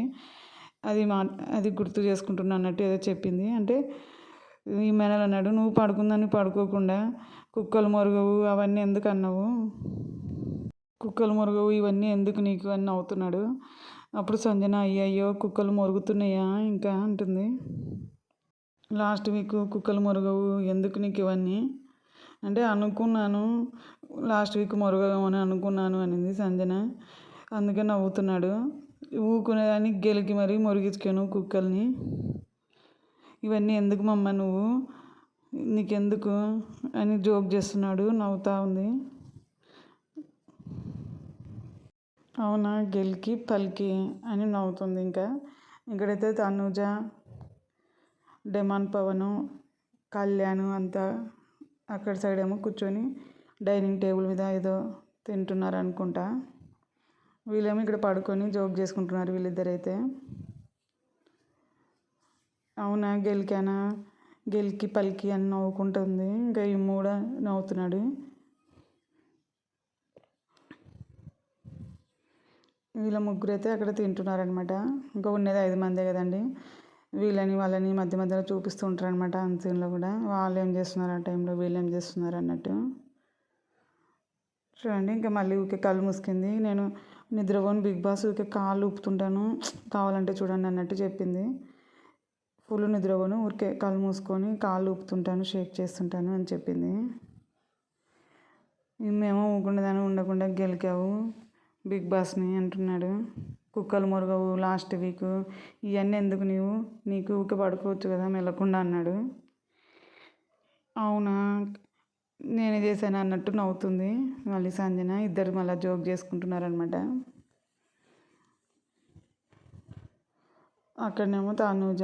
అది గుర్తు చేసుకుంటున్నా అన్నట్టు ఏదో చెప్పింది. అంటే ఈ మేనలు అన్నాడు, నువ్వు పడుకుందని పడుకోకుండా కుక్కలు మొరగవు అవన్నీ ఎందుకు అన్నావు, కుక్కలు మొరగవు ఇవన్నీ ఎందుకు నీకు అని అవుతున్నాడు. అప్పుడు సంజన అయ్యయ్యో కుక్కలు మొరుగుతున్నాయా ఇంకా అంటుంది. లాస్ట్ వీక్ కుక్కలు మొరగవు ఎందుకు నీకు ఇవన్నీ అంటే అనుకున్నాను, లాస్ట్ వీక్ మొరగమని అనుకున్నాను అనింది సంజన. అందుకే నవ్వుతున్నాడు. ఊకునేదాన్ని గెలికి మరీ మొరిగించుకాను కుక్కల్ని, ఇవన్నీ ఎందుకు మమ్మ నువ్వు, నీకెందుకు అని జోక్ చేస్తున్నాడు, నవ్వుతూ ఉంది. అవునా గెలికి పలికి అని నవ్వుతుంది. ఇంకా ఇక్కడైతే తనుజ, డెమాన్ పవను, కళ్యాణ్ అంతా అక్కడ సైడ్ ఏమో కూర్చొని డైనింగ్ టేబుల్ మీద ఏదో తింటున్నారు అనుకుంటా. వీళ్ళేమో ఇక్కడ పడుకొని జోక్ చేసుకుంటున్నారు వీళ్ళిద్దరైతే. అవునా గెలికానా గెలికి పలికి అని నవ్వుకుంటుంది. ఇంకా ఈ కూడా నవ్వుతున్నాడు. వీళ్ళ ముగ్గురు అయితే అక్కడ తింటున్నారనమాట. ఇంకా ఉండేది 5 మందే కదండి. వీళ్ళని వాళ్ళని మధ్య మధ్యలో చూపిస్తూ ఉంటారు అనమాట. అంతలో కూడా వాళ్ళు ఏం చేస్తున్నారు ఆ టైంలో, వీళ్ళు ఏం చేస్తున్నారు అన్నట్టు. చూడండి ఇంకా మళ్ళీ ఊరికే కళ్ళు మూసుకుంది. నేను నిద్రపోను బిగ్ బాస్, ఊరికే కాళ్ళు ఊపుతుంటాను కావాలంటే చూడండి అన్నట్టు చెప్పింది. ఫుల్ నిద్రపోను, ఊరికే కళ్ళు మూసుకొని కాళ్ళు ఊపుతుంటాను, షేక్ చేస్తుంటాను అని చెప్పింది. మేము ఉండకుండా గెలికావు బిగ్ బాస్ని అంటున్నాడు. కుక్కలు మొరగవు లాస్ట్ వీక్, ఇవన్నీ ఎందుకు నీకు ఊరికే పడుకోవచ్చు కదా మెల్లకుండా అన్నాడు. అవునా నేనే చేశాను అన్నట్టు నవ్వుతుంది మళ్ళీ సంజన. ఇద్దరు మళ్ళీ జోక్ చేసుకుంటున్నారనమాట. అక్కడనేమో తనూజ,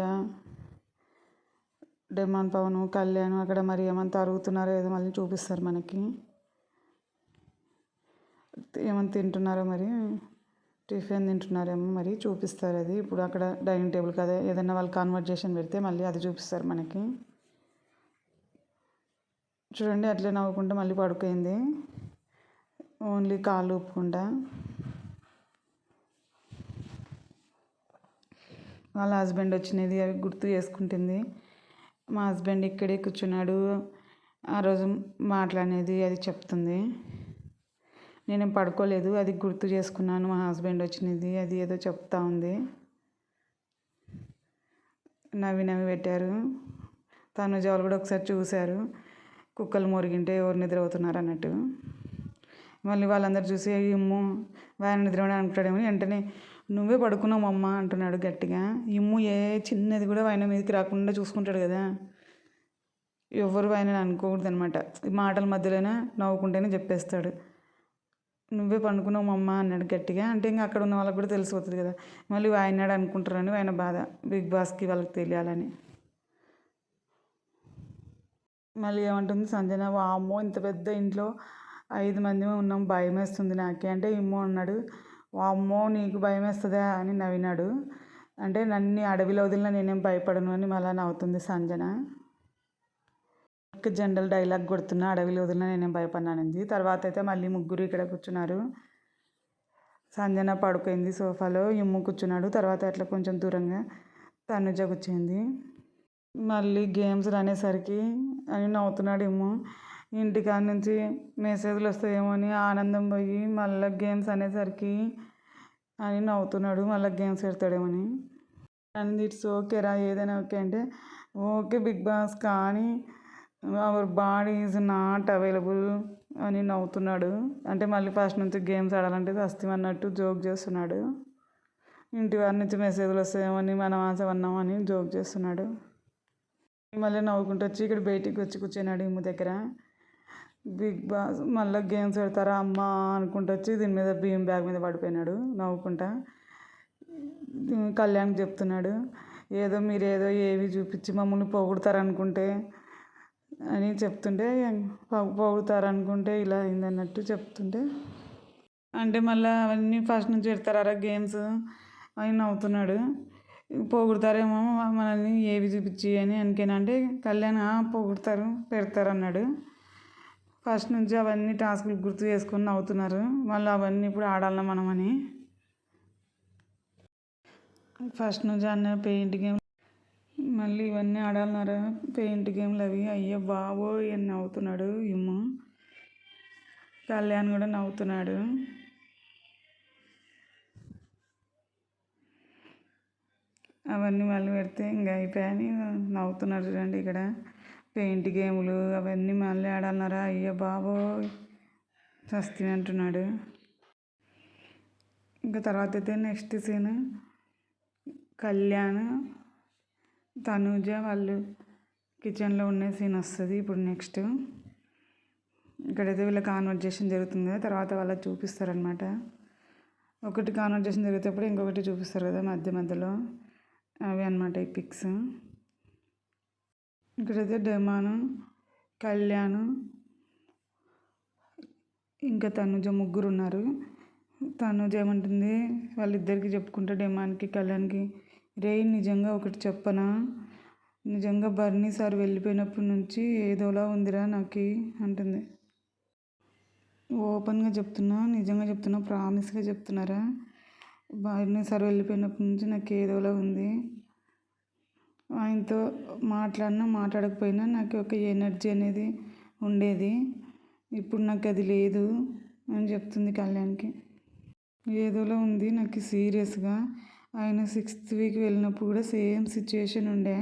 డెమాన్ పవను, కళ్యాణ్ అక్కడ మరి ఏమంతా అరుగుతున్నారో ఏదో మళ్ళీ చూపిస్తారు మనకి. ఏమైనా తింటున్నారో మరి, టిఫిన్ తింటున్నారేమో మరి చూపిస్తారు. అది ఇప్పుడు అక్కడ డైనింగ్ టేబుల్ కదా, ఏదైనా వాళ్ళు కన్వర్జేషన్ పెడితే మళ్ళీ అది చూపిస్తారు మనకి. చూడండి అట్లే నవ్వుకుంటూ మళ్ళీ పడుకుంది, ఓన్లీ కాళ్ళు ఊపుకుంటా. వాళ్ళ హస్బెండ్ వచ్చినది అవి గుర్తు చేసుకుంటుంది. మా హస్బెండ్ ఇక్కడే కూర్చున్నాడు ఆ రోజు మాట్లాడినది అది చెప్తుంది. నేనేం పడుకోలేదు, అది గుర్తు చేసుకున్నాను, మా హస్బెండ్ వచ్చినది అది ఏదో చెప్తా ఉంది. నవ్వి నవ్వి పెట్టారు. తనుజ వాళ్ళు కూడా ఒకసారి చూశారు, కుక్కలు మొరిగింటే ఎవరు నిద్రపోతున్నారు అన్నట్టు. మళ్ళీ వాళ్ళందరూ చూసి ఇమ్ము వాయన నిద్రపోయి అనుకుంటాడేమో, వెంటనే నువ్వే పడుకున్నావు అమ్మ అంటున్నాడు గట్టిగా. ఇమ్ము ఏ చిన్నది కూడా ఆయన మీదకి రాకుండా చూసుకుంటాడు కదా, ఎవరు ఆయన అనుకోకూడదు అనమాట. ఈ మాటల మధ్యలోనే నవ్వుకుంటేనే చెప్పేస్తాడు, నువ్వే పండుకున్నావు అమ్మ అన్నాడు గట్టిగా. అంటే ఇంకా అక్కడ ఉన్న వాళ్ళకి కూడా తెలిసిపోతుంది కదా, మళ్ళీ వాయినాడు అనుకుంటారని ఆయన బాధ, బిగ్ బాస్కి వాళ్ళకి తెలియాలని. మళ్ళీ ఏమంటుంది సంజన, వామ్మో ఇంత పెద్ద ఇంట్లో 5 మంది ఉన్నాం, భయం వేస్తుంది నాకే అంటే ఇమ్మో అన్నాడు. అమ్మో నీకు భయం వేస్తుందా అని నవ్వినాడు. అంటే నన్ను అడవిలో వదిలినా నేనేం భయపడను అని మళ్ళీ నవ్వుతుంది సంజన. జనరల్ డైలాగ్ కొడుతున్నా, అడవిలో వదిలినా నేనేం భయపడినానింది. తర్వాత అయితే మళ్ళీ ముగ్గురు ఇక్కడ కూర్చున్నారు. సంజన పడుకుంది సోఫాలో, ఇమ్ము కూర్చున్నాడు. తర్వాత అట్లా కొంచెం దూరంగా తనుజ కూర్చుంది. మళ్ళీ గేమ్స్ అనేసరికి అని నవ్వుతున్నాడు ఇమ్ము. ఇంటికాడ నుంచి మెసేజ్లు వస్తాయేమో అని ఆనందం పోయి మళ్ళీ గేమ్స్ అనేసరికి అని నవ్వుతున్నాడు. మళ్ళీ గేమ్స్ పెడతాడేమని. అండ్ ఇట్స్ ఓకే రా, ఏదైనా ఓకే అంటే ఓకే బిగ్ బాస్, కానీ our body is not available అని నవ్వుతున్నాడు. అంటే మళ్ళీ ఫస్ట్ నుంచి గేమ్స్ ఆడాలంటే అన్నట్టు జోక్ చేస్తున్నాడు. ఇంటి వారి నుంచి మెసేజ్లు వస్తాయేమని మనం ఆశవన్నామని జోక్ చేస్తున్నాడు. మళ్ళీ నవ్వుకుంటూ వచ్చి ఇక్కడ బయటికి వచ్చి కూర్చున్నాడు ఇమ్ము దగ్గర. బిగ్ బాస్ మళ్ళీ గేమ్స్ పెడతారా అమ్మ అనుకుంటూ వచ్చి దీని మీద బియ్యం బ్యాగ్ మీద పడిపోయినాడు నవ్వుకుంటా. కళ్యాణ్కి చెప్తున్నాడు, మీరేదో ఏవి చూపించి మమ్మల్ని పొగుడతారనుకుంటే అని చెప్తుంటే, పొగుడతారనుకుంటే ఇలా అయిందన్నట్టు చెప్తుంటే, అంటే మళ్ళీ అవన్నీ ఫస్ట్ నుంచి పెడతారా గేమ్స్ అని నవ్వుతున్నాడు. పొగుడతారేమో మనల్ని ఏవి చూపించి అని అనుకేనా అంటే కళ్యాణ్ పొగుడతారు పెడతారు అన్నాడు. ఫస్ట్ నుంచి అవన్నీ టాస్కులు గుర్తు చేసుకొని నవ్వుతున్నారు. మళ్ళీ అవన్నీ ఇప్పుడు ఆడాలన్నా మనం అని. ఫస్ట్ నుంచి అన్న పెయింట్ గేమ్, మళ్ళీ ఇవన్నీ ఆడాలన్నారా పెయింట్ గేమ్లు అవి. అయ్యో బాబో అని నవ్వుతున్నాడు ఇమ్ము. కళ్యాణ్ కూడా నవ్వుతున్నాడు. అవన్నీ మళ్ళీ పెడితే ఇంకా అయిపోయాయని నవ్వుతున్నారు చూడండి. ఇక్కడ పెయింట్ గేములు అవన్నీ మళ్ళీ ఆడాలన్నారా, అయ్యో బాబో చస్తుంది అంటున్నాడు. ఇంకా తర్వాత అయితే నెక్స్ట్ సీన్ కళ్యాణ్ తనూజ వాళ్ళు కిచెన్లో ఉండే సీన్ వస్తుంది ఇప్పుడు నెక్స్ట్. ఇక్కడైతే వీళ్ళ కాన్వర్జేషన్ జరుగుతుంది కదా, తర్వాత వాళ్ళకి చూపిస్తారనమాట. ఒకటి కాన్వర్జేషన్ జరిగేటప్పుడు ఇంకొకటి చూపిస్తారు కదా మధ్యలో, అవి అనమాట ఈ పిక్స్. ఇక్కడైతే డెమాను, కళ్యాణ్ ఇంకా తనుజ ముగ్గురు ఉన్నారు. తనుజ ఏమంటుంది వాళ్ళిద్దరికి చెప్పుకుంటే డెమాన్కి కళ్యాణ్కి, రే నిజంగా ఒకటి చెప్పనా, నిజంగా బర్నీ సార్ వెళ్ళిపోయినప్పటి నుంచి ఏదోలా ఉందిరా నాకు అంటుంది. ఓపెన్గా చెప్తున్నా, నిజంగా చెప్తున్నా, ప్రామిస్గా చెప్తున్నారా, బర్నీ సార్ వెళ్ళిపోయినప్పటి నుంచి నాకు ఏదోలా ఉంది. ఆయనతో మాట్లాడినా మాట్లాడకపోయినా నాకు ఒక ఎనర్జీ అనేది ఉండేది, ఇప్పుడు నాకు అది లేదు అని చెప్తుంది కళ్యాణ్కి. ఏదోలా ఉంది నాకు సీరియస్గా. ఆయన 6th వీక్ వెళ్ళినప్పుడు కూడా సేమ్ సిచ్యువేషన్ ఉండే.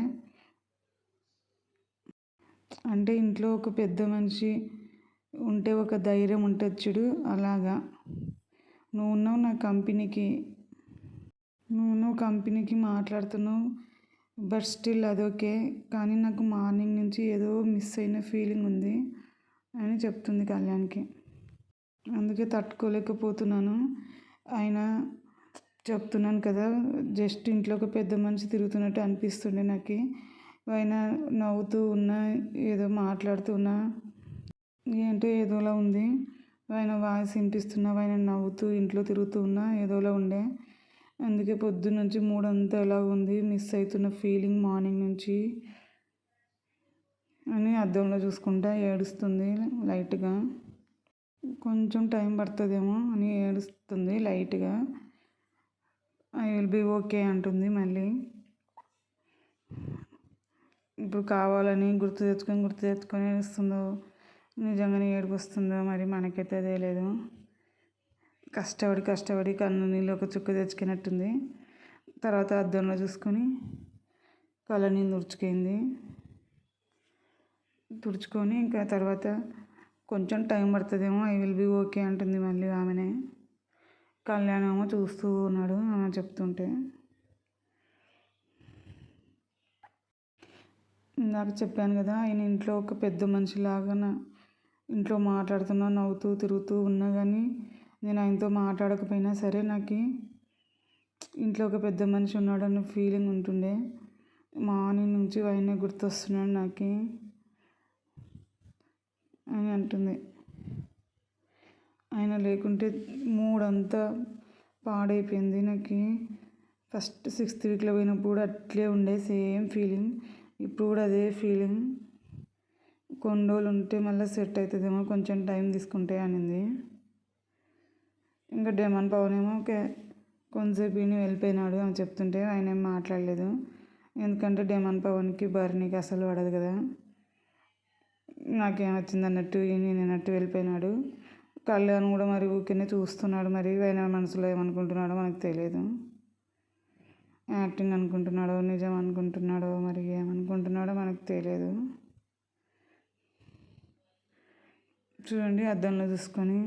అంటే ఇంట్లో ఒక పెద్ద మనిషి ఉంటే ఒక ధైర్యం ఉంటుంది చూడు, అలాగా. నువ్వు నా కంపెనీకి, నువ్వు కంపెనీకి మాట్లాడుతున్నావు, బట్ స్టిల్ అదొకే, కానీ నాకు మార్నింగ్ నుంచి ఏదో మిస్ అయిన ఫీలింగ్ ఉంది అని చెప్తుంది కళ్యాణ్కి. అందుకే తట్టుకోలేకపోతున్నాను. ఆయన చెప్తున్నాను కదా, జస్ట్ ఇంట్లో ఒక పెద్ద మనిషి తిరుగుతున్నట్టు అనిపిస్తుండే నాకు. ఆయన నవ్వుతూ ఉన్నా, ఏదో మాట్లాడుతున్నా, ఏంటో ఏదోలా ఉంది. ఆయన వాయిస్ వినిపిస్తున్నా, ఆయన నవ్వుతూ ఇంట్లో తిరుగుతూ ఉన్నా ఏదోలా ఉండే. అందుకే పొద్దున్నుంచి మూడంతా ఎలా ఉంది, మిస్ అవుతున్న ఫీలింగ్ మార్నింగ్ నుంచి అని అద్దంలో చూసుకుంటా ఏడుస్తుంది లైట్గా. కొంచెం టైం పడుతుందేమో అని ఏడుస్తుంది లైట్గా. ఐ విల్ బీ ఓకే అంటుంది మళ్ళీ. ఇప్పుడు కావాలని గుర్తు తెచ్చుకొని ఏడుస్తుందో, నిజంగానే ఏడుపు వస్తుందో మరి మనకైతే తెలియదు. కష్టపడి కన్ను నీళ్ళు ఒక చుక్క తెచ్చుకున్నట్టుంది. తర్వాత అద్దంలో చూసుకొని కళ్ళ నీళ్ళు తుడుచుకొని ఇంకా తర్వాత కొంచెం టైం పడుతుందేమో, ఐ విల్ బీ ఓకే అంటుంది మళ్ళీ ఆమెనే. కళ్యాణ్ ఏమో చూస్తూ ఉన్నాడు ఆమె చెప్తుంటే. ఇందాక చెప్పాను కదా, ఆయన ఇంట్లో ఒక పెద్ద మనిషిలాగా ఇంట్లో మాట్లాడుతున్నా, నవ్వుతూ తిరుగుతూ ఉన్నా కానీ నేను ఆయనతో మాట్లాడకపోయినా సరే నాకు ఇంట్లో ఒక పెద్ద మనిషి ఉన్నాడన్న ఫీలింగ్ ఉంటుండే. మార్నింగ్ నుంచి ఆయనే గుర్తొస్తున్నాడు నాకు అని అంటుంది. ఆయన లేకుంటే మూడంతా పాడైపోయింది. నాకు ఫస్ట్ 6th వీక్లో పోయినప్పుడు కూడా అట్లే ఉండే సేమ్ ఫీలింగ్. ఇప్పుడు కూడా అదే ఫీలింగ్. కొన్ని రోజులు ఉంటే మళ్ళీ సెట్ అవుతుందేమో, కొంచెం టైం తీసుకుంటే అనింది. ఇంకా డెమాన్ పవన్ ఏమో కొంతసేపు విని వెళ్ళిపోయినాడు అని చెప్తుంటే ఆయన ఏం మాట్లాడలేదు. ఎందుకంటే డెమాన్ పవన్కి బర్నీకి అసలు పడదు కదా. నాకేమొచ్చింది అన్నట్టు నేను అన్నట్టు వెళ్ళిపోయినాడు. కళ్యాణ్ కూడా మరి ఊరికే చూస్తున్నాడు. మరి ఆయన మనసులో ఏమనుకుంటున్నాడో మనకు తెలియదు. యాక్టింగ్ అనుకుంటున్నాడో నిజం అనుకుంటున్నాడో మరి ఏమనుకుంటున్నాడో మనకు తెలియదు. చూడండి, అద్దంలో చూసుకొని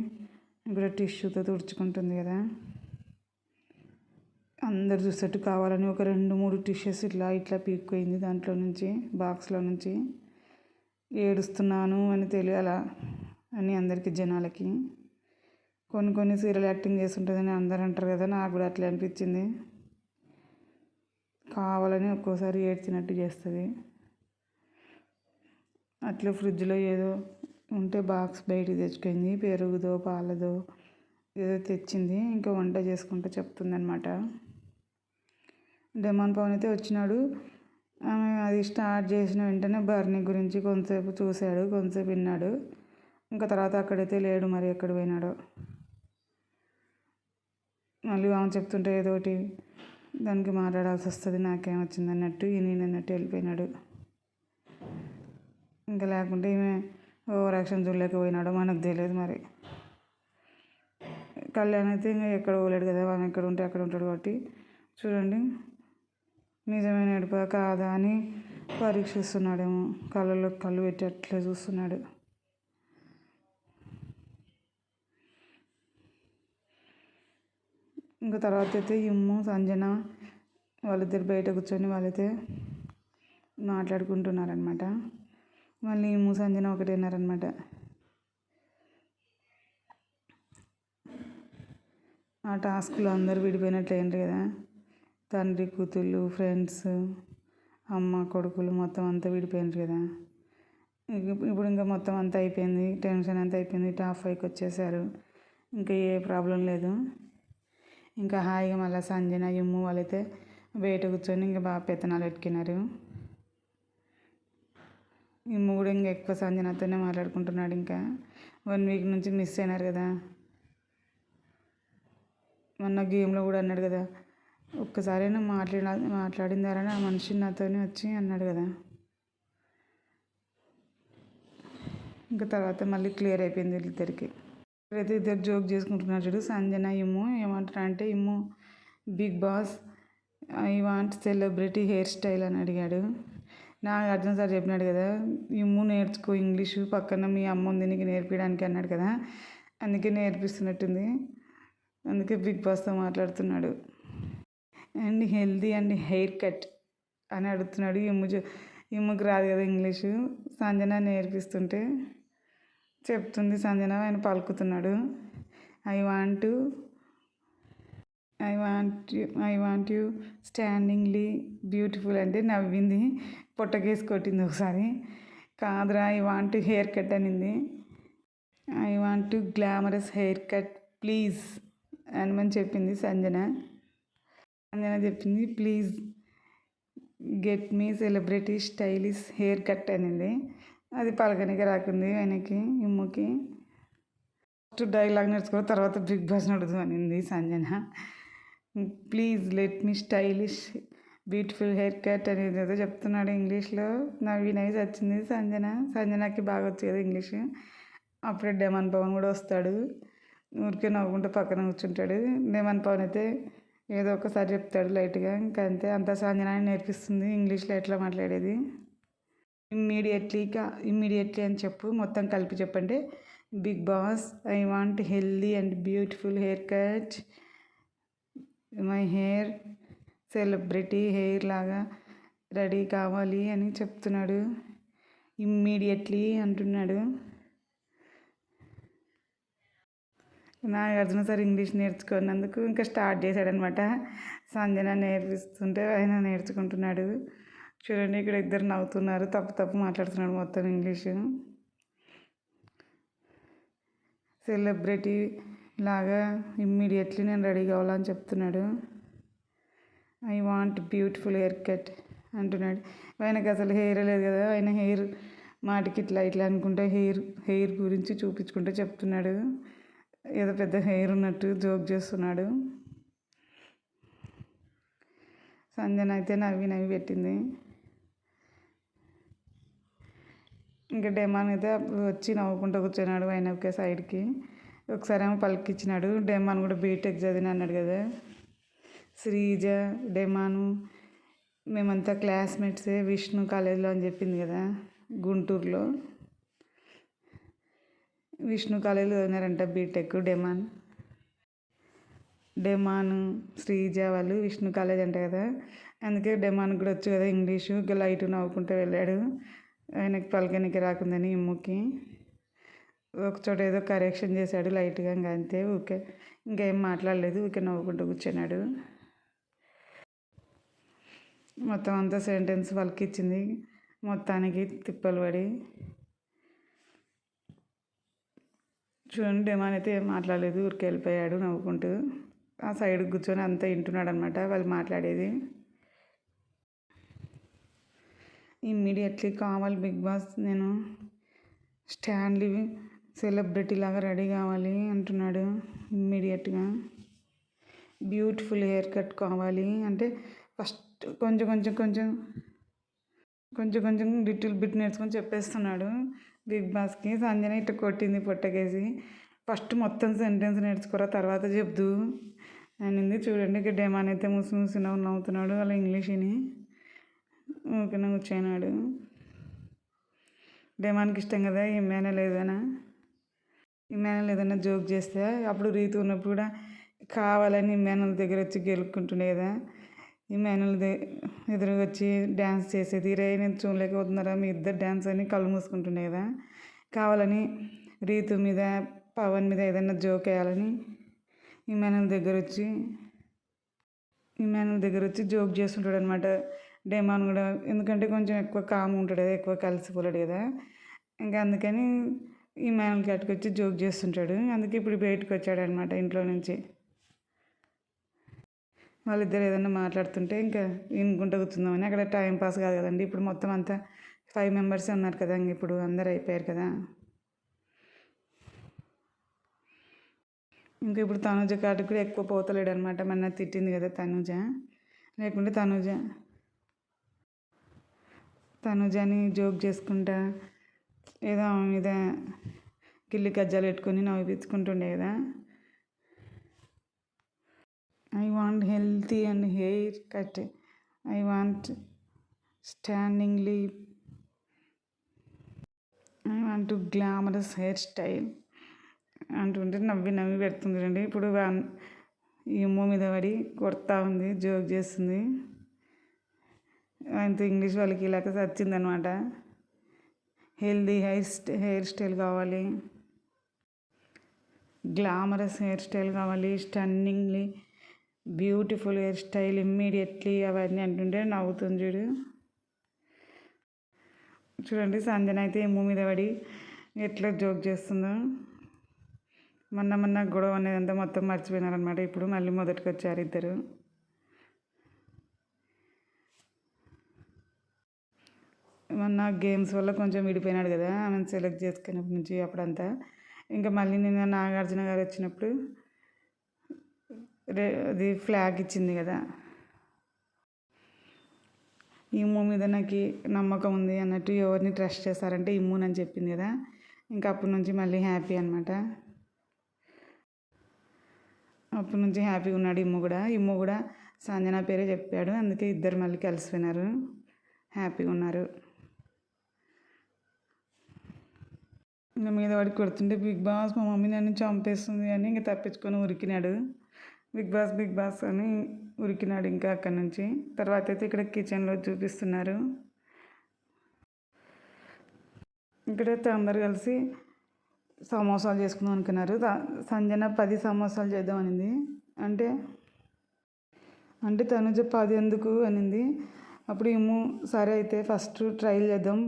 ఇక్కడ టిష్యూతో తుడుచుకుంటుంది కదా. అందరు చూసేట్టు కావాలని ఒక 2-3 టిష్యూస్ ఇట్లా పీక్కుపోయింది దాంట్లో నుంచి, బాక్స్లో నుంచి. ఏడుస్తున్నాను అని తెలియాలా అని అందరికీ జనాలకి. కొన్ని సీరియల్ యాక్టింగ్ చేస్తుంటుందని అందరు అంటారు కదా, నాకు కూడా అట్లా అనిపించింది. కావాలని ఒక్కోసారి ఏడ్చినట్టు చేస్తుంది. అట్లా ఫ్రిడ్జ్లో ఏదో ఉంటే బాక్స్ బయటికి తెచ్చుకుంది, పెరుగుదో పాలదో ఏదో తెచ్చింది. ఇంకా వంట చేసుకుంటూ చెప్తుందనమాట. డెమాన్ పవన్ అయితే వచ్చినాడు. ఆమె అది స్టార్ట్ చేసిన వెంటనే బర్నీ గురించి కొంతసేపు చూశాడు, కొంతసేపు విన్నాడు. ఇంకా తర్వాత అక్కడైతే లేడు, మరి ఎక్కడ పోయినాడో. మళ్ళీ ఆమె చెప్తుంటే ఏదో ఒకటి దానికి మాట్లాడాల్సి వస్తుంది, నాకేమొచ్చింది అన్నట్టు నేను అన్నట్టు వెళ్ళిపోయినాడు. ఇంకా లేకుంటే ఈమె ఓవర్ యాక్షన్ చూడలేకపోయినాడో మనకు తెలియదు. మరి కళ్యాణ్ అయితే ఇంకా ఎక్కడ పోలేడు కదా, వాడు ఎక్కడ ఉంటే అక్కడ ఉంటాడు కాబట్టి. చూడండి, నిజమైన ఏడుపా కాదా అని పరీక్షిస్తున్నాడేమో. కళ్ళలో కళ్ళు పెట్టి అట్లే చూస్తున్నాడు. ఇంకా తర్వాత అయితే ఇమ్ము సంజన వాళ్ళిద్దరు బయట కూర్చొని వాళ్ళైతే మాట్లాడుకుంటున్నారనమాట. మళ్ళీ ఇమ్ము సంజన ఒకటేనారనమాట. ఆ టాస్క్లో అందరూ విడిపోయినట్లు అయింది కదా. తండ్రి కూతుళ్ళు, ఫ్రెండ్స్, అమ్మ కొడుకులు మొత్తం అంతా విడిపోయినారు కదా. ఇప్పుడు ఇంకా మొత్తం అంతా అయిపోయింది, టెన్షన్ అంతా అయిపోయింది. టాప్ 5కి వచ్చేసారు. ఇంకా ఏ ప్రాబ్లం లేదు. ఇంకా హాయిగా మళ్ళీ సంజన ఇమ్ము వాళ్ళైతే బయట కూర్చొని ఇంకా బాగా పెత్తనాలు ఎట్టుకున్నారు. ఇమ్ము కూడా ఇంకా ఎక్కువ సంజనతోనే మాట్లాడుకుంటున్నాడు. ఇంకా 1 వీక్ నుంచి మిస్ అయినారు కదా. మొన్న గేమ్లో కూడా అన్నాడు కదా, ఒక్కసారైనా మాట్లాడిందారని ఆ మనిషి నాతోనే వచ్చి అన్నాడు కదా. ఇంకా తర్వాత మళ్ళీ క్లియర్ అయిపోయింది వీళ్ళిద్దరికి. ఇప్పుడైతే ఇద్దరు జోక్ చేసుకుంటున్నారు చూడు, సంజన ఇమ్ము. ఏమంటారు అంటే, Immu Bigg boss I want celebrity hair style అని అడిగాడు. నాగార్జున సార్ చెప్పినాడు కదా, ఇమ్ము నేర్చుకో ఇంగ్లీషు, పక్కన మీ అమ్మ ఉంది నీకు నేర్పించడానికి అన్నాడు కదా. అందుకే నేర్పిస్తున్నట్టుంది. అందుకే బిగ్ బాస్తో మాట్లాడుతున్నాడు. And healthy and hair cut అని అడుగుతున్నాడు. ఇమ్ముకి రాదు కదా ఇంగ్లీషు. సంజన నేర్పిస్తుంటే చెప్తుంది సంజన, ఆయన పలుకుతున్నాడు. ఐ వాంట్ యూ స్టాండింగ్లీ బ్యూటిఫుల్ అంటే నవ్వింది, పొట్టకేసి కొట్టింది ఒకసారి. కాదురా, ఐ వాంట్ హెయిర్ కట్ అనింది. I want glamorous hair cut please అని చెప్పింది సంజన. చెప్పింది please get me celebrity stylish hair cut అనింది. అది పలకనికి రాకుంది ఆయనకి, ఇమ్ముకి. ఫస్ట్ డైలాగ్ నేర్చుకో, తర్వాత బిగ్ బాస్ అడుగుతూ అనింది Sanjana. Please let me stylish beautiful hair cut అనేది ఏదో చెప్తున్నాడు ఇంగ్లీష్లో. నవ్వి వచ్చింది సంజనకి బాగా వచ్చు కదా ఇంగ్లీషు. అప్పుడే డెమాన్ పవన్ కూడా వస్తాడు. ఊరికే నవ్వుకుంటూ పక్కన కూర్చుంటాడు. డెమాన్ పవన్ అయితే ఏదో ఒకసారి చెప్తాడు లైట్గా. ఇంకా అంతే, అంతా సంజన నేర్పిస్తుంది ఇంగ్లీష్లో ఎట్లా మాట్లాడేది. ఇమ్మీడియట్లీ అని చెప్పు, మొత్తం కలిపి చెప్పండి. Bigg boss I want healthy and beautiful hair cut, my hair celebrity hair లాగా రెడీ కావాలి అని చెప్తున్నాడు. ఇమ్మీడియట్లీ అంటున్నాడు. నాగార్జున సార్ ఇంగ్లీష్ నేర్చుకున్నందుకు ఇంకా స్టార్ట్ చేశాడనమాట. సంజన నేర్పిస్తుంటే ఆయన నేర్చుకుంటున్నాడు. చూడండి, ఇక్కడ ఇద్దరు నవ్వుతున్నారు, తప్పు మాట్లాడుతున్నాడు మొత్తం ఇంగ్లీషు. సెలబ్రిటీ లాగా ఇమ్మీడియట్లీ నేను రెడీ కావాలని చెప్తున్నాడు. I want beautiful hair cut అంటున్నాడు. ఆయనకు అసలు హెయిర్ లేదు కదా, ఆయన హెయిర్ మాటికి ఇట్లా ఇట్లా అనుకుంటే హెయిర్ గురించి చూపించుకుంటే చెప్తున్నాడు. ఏదో పెద్ద హెయిర్ ఉన్నట్టు జోక్ చేస్తున్నాడు. సంజన అయితే నవ్వి పెట్టింది. ఇంకా డెమాన్ అయితే అప్పుడు వచ్చి నవ్వుకుంటూ కూర్చున్నాడు ఆయన ఒక సైడ్కి. ఒకసారి ఏమో పలికిచ్చినాడు. డెమాన్ కూడా బీటెక్ చదివిన అన్నాడు కదా. శ్రీజ, డెమాను మేమంతా క్లాస్మేట్సే విష్ణు కాలేజీలో అని చెప్పింది కదా, గుంటూరులో. విష్ణు కాలేజీలో చదివినారంట బీటెక్. డెమాను శ్రీజ వాళ్ళు విష్ణు కాలేజ్ అంట కదా, అందుకే డెమాన్ కూడా వచ్చు కదా ఇంగ్లీషు. ఇంకా లైట్ నవ్వుకుంటూ వెళ్ళాడు. ఆయనకి పలకనికి రాకుందని ఇమ్ముకి ఒకచోట ఏదో కరెక్షన్ చేశాడు లైట్గా. ఇంకా అంతే, ఊకే ఇంకేం మాట్లాడలేదు, ఊకే నవ్వుకుంటూ కూర్చున్నాడు. మొత్తం అంతా సెంటెన్స్ వాళ్ళకి ఇచ్చింది. మొత్తానికి తిప్పలు పడి చూడండి. డెమాన్ అయితే ఏం మాట్లాడలేదు, ఊరికి వెళ్ళిపోయాడు నవ్వుకుంటూ. ఆ సైడ్ కూర్చొని అంతా వింటున్నాడు అనమాట వాళ్ళు మాట్లాడేది. ఇమ్మీడియట్లీ కావాలి బిగ్ బాస్, నేను స్టాన్లీ సెలబ్రిటీ లాగా రెడీ కావాలి అంటున్నాడు. ఇమ్మీడియట్గా బ్యూటిఫుల్ హెయిర్ కట్ కావాలి అంటే ఫస్ట్ కొంచెం లిటిల్ బిట్ నేర్చుకొని చెప్పేస్తున్నాడు బిగ్ బాస్కి. సంజన ఇట్లా కొట్టింది పొట్టకేసి. ఫస్ట్ మొత్తం సెంటెన్స్ నేర్చుకోరా తర్వాత చెప్దు అనింది. చూడండి ఇక డెమాన్ అయితే ముసి నవ్వుతున్నాడు వాళ్ళ ఇంగ్లీష్ని. ఊరికనే కూర్చున్నాడు. డెమాన్కి ఇష్టం కదా ఇమ్మానుయల్ ఏదైనా జోక్ చేస్తే, అప్పుడు రీతు ఉన్నప్పుడు కూడా కావాలని ఇమ్మానుయల్ దగ్గర వచ్చి గెలుక్కుంటుండే కదా. ఇమ్మానుయల్ ఎదురుగా వచ్చి డ్యాన్స్ చేసేది. రే నేను చూడలేకపోతున్నారా మీ ఇద్దరు డ్యాన్స్ అని కళ్ళు మూసుకుంటుండే కదా. కావాలని రీతు మీద పవన్ మీద ఏదైనా జోక్ వేయాలని ఇమ్మానుయల్ దగ్గర వచ్చి జోక్ చేస్తుంటాడు అనమాట డెమాన్ కూడా. ఎందుకంటే కొంచెం ఎక్కువ కామ్ ఉంటాడు కదా, ఎక్కువ కలిసిపోలేడు కదా. ఇంకా అందుకని ఇమ్మానుయల్ కాటికి వచ్చి జోక్ చేస్తుంటాడు. అందుకే ఇప్పుడు బయటకు వచ్చాడు అనమాట ఇంట్లో నుంచి. వాళ్ళిద్దరు ఏదైనా మాట్లాడుతుంటే ఇంకా వినుకుంటూ కూర్చుందామని. అక్కడ టైం పాస్ కాదు కదండి. ఇప్పుడు మొత్తం అంతా 5 మెంబర్సే ఉన్నారు కదా, ఇంక ఇప్పుడు అందరు అయిపోయారు కదా. ఇంకా ఇప్పుడు తనుజ కాటికి కూడా ఎక్కువ పోతలేడు అనమాట. మొన్న తిట్టింది కదా తనుజ. లేకుంటే తనుజని జోక్ చేసుకుంటా ఏదో ఆమె మీద గిల్లి కజ్జాలు పెట్టుకొని నవ్విపించుకుంటుండే కదా. I want healthy and hair cut, I want stunningly, I want glamorous hair style అంటుంటే నవ్వి పెడుతుంది. ఇప్పుడు ఇమ్ము మీద పడి కొడతా ఉంది, జోక్ చేస్తుంది. ఆయనతో ఇంగ్లీష్ వాళ్ళకి ఇలాగ వచ్చిందనమాట. హెల్దీ హెయిర్ స్టైల్ కావాలి, గ్లామరస్ హెయిర్ స్టైల్ కావాలి, stunningly beautiful hair style immediately అవన్నీ అంటుంటే నవ్వుతుంది చూడండి. సంజన అయితే ఇమ్ము మీద పడి ఎట్లా జోక్ చేస్తుందో. మొన్న గొడవ అనేదంతా మొత్తం మర్చిపోయినారనమాట. ఇప్పుడు మళ్ళీ మొదటికి వచ్చారు ఇద్దరు. మొన్న గేమ్స్ వల్ల కొంచెం విడిపోయినాడు కదా ఆమెను సెలెక్ట్ చేసుకున్నప్పటి నుంచి అప్పుడంతా. ఇంకా మళ్ళీ నిన్న నాగార్జున గారు వచ్చినప్పుడు అది ఫ్లాగ్ ఇచ్చింది కదా. ఇమ్ము మీద నాకు నమ్మకం ఉంది అన్నట్టు, ఎవరిని ట్రస్ట్ చేస్తారంటే ఇమ్మునని చెప్పింది కదా. ఇంకా అప్పటి నుంచి మళ్ళీ హ్యాపీ అనమాట. అప్పటి నుంచి హ్యాపీగా ఉన్నాడు ఇమ్ము కూడా సంజన పేరే చెప్పాడు. అందుకే ఇద్దరు మళ్ళీ కలిసిపోయినారు, హ్యాపీగా ఉన్నారు. ఇంకా మీద వాడికి కొడుతుంటే బిగ్ బాస్ మా మమ్మీ నన్ను చంపేస్తుంది అని ఇంకా తప్పించుకొని ఉరికినాడు. బిగ్ బాస్ అని ఉరికినాడు ఇంకా అక్కడి నుంచి. తర్వాత అయితే ఇక్కడ కిచెన్లో చూపిస్తున్నారు. ఇక్కడైతే అందరు కలిసి సమోసాలు చేసుకుందాం అనుకున్నారు. సంజన 10 సమోసాలు చేద్దామనింది. అంటే తనుజ 10 ఎందుకు అనింది. అప్పుడు ఏమో సరే అయితే ఫస్ట్ ట్రైల్ చేద్దాం,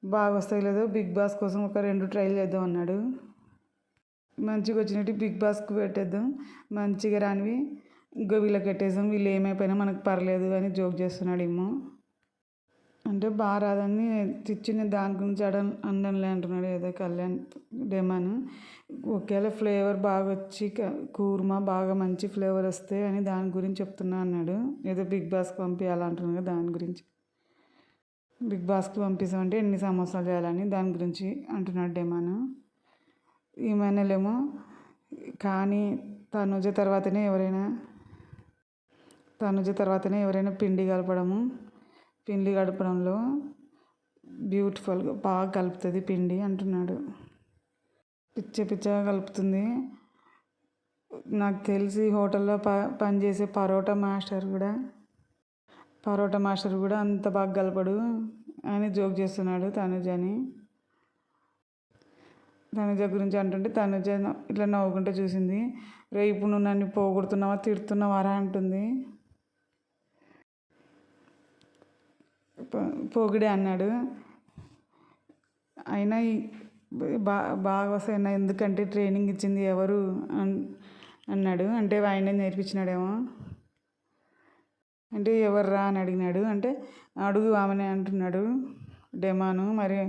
బాగా వస్తాయి లేదో బిగ్ బాస్ కోసం ఒక 2 ట్రైల్ చేద్దాం అన్నాడు. మంచిగా వచ్చినట్టు బిగ్ బాస్కి పెట్టేద్దాం, మంచిగా రానివి ఇంకో వీళ్ళకి పెట్టేద్దాం, వీళ్ళు ఏమైపోయినా మనకు పర్లేదు అని జోక్ చేస్తున్నాడు ఏమో. అంటే బాగా రాదని తెచ్చిన దాని గురించి అనడంలే అంటున్నాడు ఏదో కళ్యాణ్ డెమాన్. ఒకవేళ ఫ్లేవర్ బాగా వచ్చి కూర్మా బాగా మంచి ఫ్లేవర్ వస్తే అని దాని గురించి చెప్తున్నా అన్నాడు. ఏదో బిగ్ బాస్కి పంపించాలంటున్నాడు దాని గురించి. బిగ్ బాస్కి పంపిస్తామంటే ఎన్ని సమోసాలు చేయాలని దాని గురించి అంటున్నాడు డెమాన్. ఈమెనేమో కానీ తనుజ తర్వాతనే ఎవరైనా పిండి కలపడంలో బ్యూటిఫుల్గా బాగా కలుపుతుంది పిండి అంటున్నాడు. పిచ్చగా కలుపుతుంది. నాకు తెలిసి హోటల్లో పనిచేసే పరోటా మాస్టర్ కూడా అంత బాగా కలపడు అని జోక్ చేస్తున్నాడు తనుజ గురించి అంటుంటే తనుజ ఇట్లా నవ్వుకుంటే చూసింది. రేపు నువ్వు నన్ను పోగొడుతున్నావా తిడుతున్నావారా అంటుంది. పొగిడే అన్నాడు. అయినా బాగా వస్తాయి ఎందుకంటే ట్రైనింగ్ ఇచ్చింది ఎవరు అన్నాడు. అంటే ఆయనే నేర్పించినాడేమో. అంటే ఎవర్రా అని అడిగినాడు. అంటే అడుగు ఆమెనే అంటున్నాడు డెమాను. మరి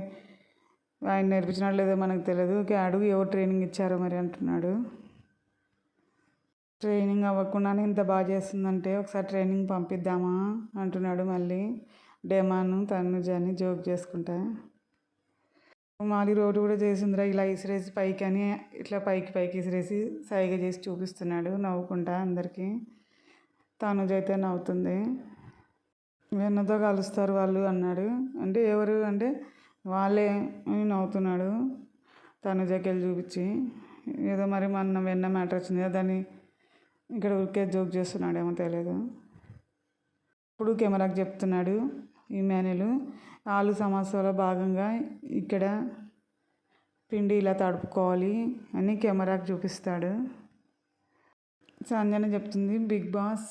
ఆయన నేర్పించినాడు లేదో మనకు తెలియదు, అడుగు ఎవరు ట్రైనింగ్ ఇచ్చారో మరి అంటున్నాడు. ట్రైనింగ్ అవ్వకుండానే ఇంత బాగా చేస్తుందంటే ఒకసారి ట్రైనింగ్ పంపిద్దామా అంటున్నాడు మళ్ళీ డెమాను తనుజని జోక్ చేసుకుంటా. మాలి రోడ్డు కూడా చేసిందిరా ఇలా ఇసిరేసి పైకి అని ఇట్లా పైకి ఇసిరేసి సైగ చేసి చూపిస్తున్నాడు నవ్వుకుంటా అందరికీ. తనుజ అయితే నవ్వుతుంది. వెన్నతో కలుస్తారు వాళ్ళు అన్నాడు. అంటే ఎవరు అంటే వాళ్ళే అని నవ్వుతున్నాడు తనుజకి వెళ్ళి చూపించి. ఏదో మరి మన వెన్న మ్యాటర్ వచ్చింది కదా దాన్ని ఇక్కడ ఊరికే జోక్ చేస్తున్నాడేమో తెలియదు. ఇప్పుడు కెమెరాకి చెప్తున్నాడు ఇమాన్యుల్. ఆలు సమోసాలో భాగంగా ఇక్కడ పిండి ఇలా తడుపుకోవాలి అని కెమెరాకి చూపిస్తాడు. సంజన చెప్తుంది Bigg boss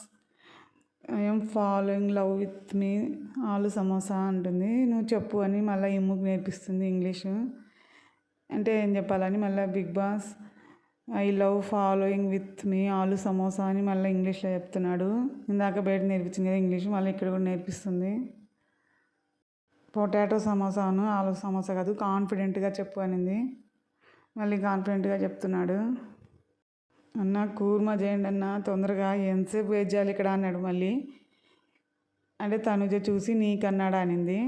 I'm following love with me aloo samosa అంటుంది. నువ్వు చెప్పు అని మళ్ళీ ఇమ్ముకు నేర్పిస్తుంది ఇంగ్లీషు. అంటే ఏం చెప్పాలని మళ్ళీ Bigg boss I love following with me aloo samosa అని మళ్ళీ ఇంగ్లీష్లో చెప్తున్నాడు. ఇందాక బయట నేర్పించింది కదా ఇంగ్లీష్, మళ్ళీ ఇక్కడ కూడా నేర్పిస్తుంది. పొటాటో సమోసాను ఆలు సమోసా కాదు కాన్ఫిడెంట్గా చెప్పు అనింది. మళ్ళీ కాన్ఫిడెంట్గా చెప్తున్నాడు. అన్న కూర్మా చేయండి అన్న తొందరగా, ఎంతసేపు వెయిట్ చేయాలి ఇక్కడ అన్నాడు మళ్ళీ. అంటే తనుజ చూసి నీకన్నాడా అనింది.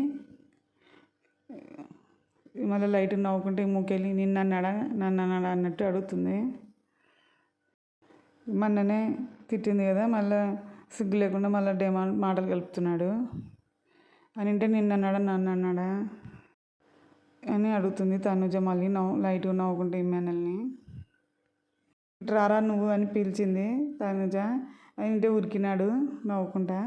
మళ్ళీ లైట్ నవ్వుకుంటే మూకెళ్ళి నన్ను అన్నాడా అన్నట్టు అడుగుతుంది. మొన్ననే తిట్టింది కదా మళ్ళీ సిగ్గు లేకుండా మళ్ళీ డెమాండ్ మాటలు కలుపుతున్నాడు. అని అంటే నన్ను అన్నాడా అని అడుగుతుంది తనుజ మళ్ళీ లైట్గా నవ్వుకుంటే ఇమ్మాన్యుల్ని. రారా నువ్వు అని పిలిచింది తనుజ. అంటే ఉరికినాడు నవ్వుకుంటా.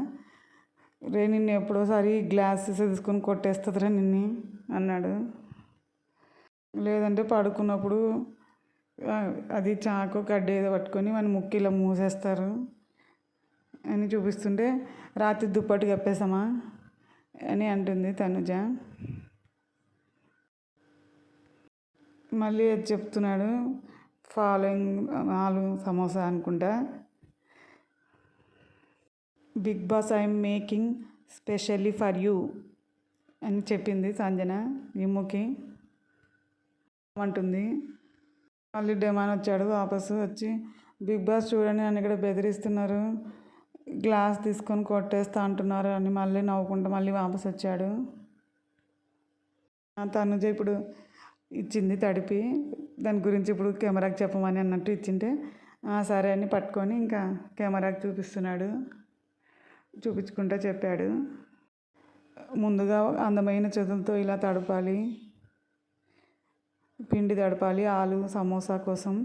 నిన్ను ఎప్పుడోసారి గ్లాసెస్ తీసుకొని కొట్టేస్తుందిరా నిన్ను అన్నాడు. లేదంటే పడుకున్నప్పుడు అది చాకు గడ్డ ఏదో పట్టుకొని మన ముక్కు ఇలా మూసేస్తారు అని చూపిస్తుంటే రాత్రి దుప్పటి కప్పేసామా అని అంటుంది తనుజ. మళ్ళీ చెప్తున్నాడు ఫాలోయింగ్ ఆలు సమోసా అనుకుంటా. Bigg boss I'm making specially for you అని చెప్పింది సంజన ఇమ్ముకి అంటుంది. మళ్ళీ డెమాన్ వచ్చాడు వాపసు వచ్చి బిగ్ బాస్ చూడండి నన్ను ఇక్కడ బెదిరిస్తున్నారు, గ్లాస్ తీసుకొని కొట్టేస్తా అంటున్నారు అని మళ్ళీ నవ్వుకుంటూ మళ్ళీ వాపసు వచ్చాడు. తనుజ ఇప్పుడు ఇచ్చింది తడిపి, దాని గురించి ఇప్పుడు కెమెరాకి చెప్పమని అన్నట్టు ఇచ్చింటే సరే అని పట్టుకొని ఇంకా కెమెరాకి చూపించుకుంటూ చెప్పాడు. ముందుగా అందమైన చేతులతో ఇలా తడపాలి, పిండి తడపాలి ఆలు సమోసా కోసం.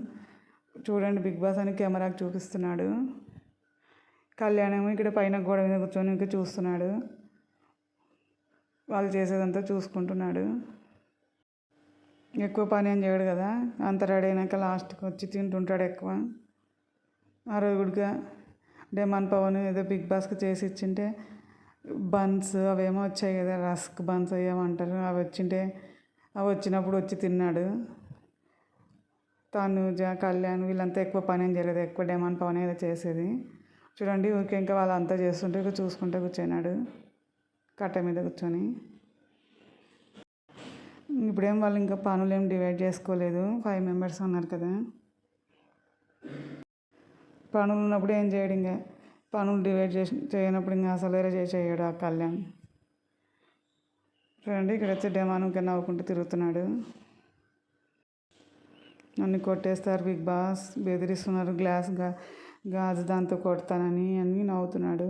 చూడండి బిగ్ బాస్ అని కెమెరాకి చూపిస్తున్నాడు. కళ్యాణం ఇక్కడ పైన గోడ మీద కూర్చొని ఇంకా చూస్తున్నాడు. వాళ్ళు చేసేదంతా చూసుకుంటున్నాడు. ఎక్కువ పని ఏం చేయడు కదా, అంత రెడీ అయినాక లాస్ట్కి వచ్చి తింటుంటాడు ఎక్కువ. ఆ రోజు కూడా డెమాన్ పవన్ ఏదో బిగ్ బాస్కి చేసి ఇచ్చింటే బన్స్ అవేమో వచ్చాయి కదా, రస్క్ బన్స్ ఏమంటారు, అవి వచ్చింటే అవి వచ్చినప్పుడు వచ్చి తిన్నాడు. తనుజ కళ్యాణ్ వీళ్ళంతా ఎక్కువ పని ఏం చేయలేదు, ఎక్కువ డెమాన్ పవన్ ఏదో చేసేది. చూడండి ఊరికే ఇంకా వాళ్ళంతా చేస్తుంటే ఇక చూసుకుంటూ కూర్చున్నాడు కట్ట మీద కూర్చొని. ఇప్పుడేం వాళ్ళు ఇంకా పనులు ఏం డివైడ్ చేసుకోలేదు, 5 మెంబర్స్ ఉన్నారు కదా. పనులు ఉన్నప్పుడు ఏం చేయడు, ఇంకా పనులు డివైడ్ చేయనప్పుడు ఇంకా అసలు వేరే చేయడు ఆ కళ్యాణ్. చూడండి ఇక్కడ వచ్చి డెమాన్ ఇంకా నవ్వుకుంటూ తిరుగుతున్నాడు. నన్ను కొట్టేస్తారు బిగ్ బాస్, బెదిరిస్తున్నారు, గాజు దాంతో కొడతానని అన్నీ నవ్వుతున్నాడు.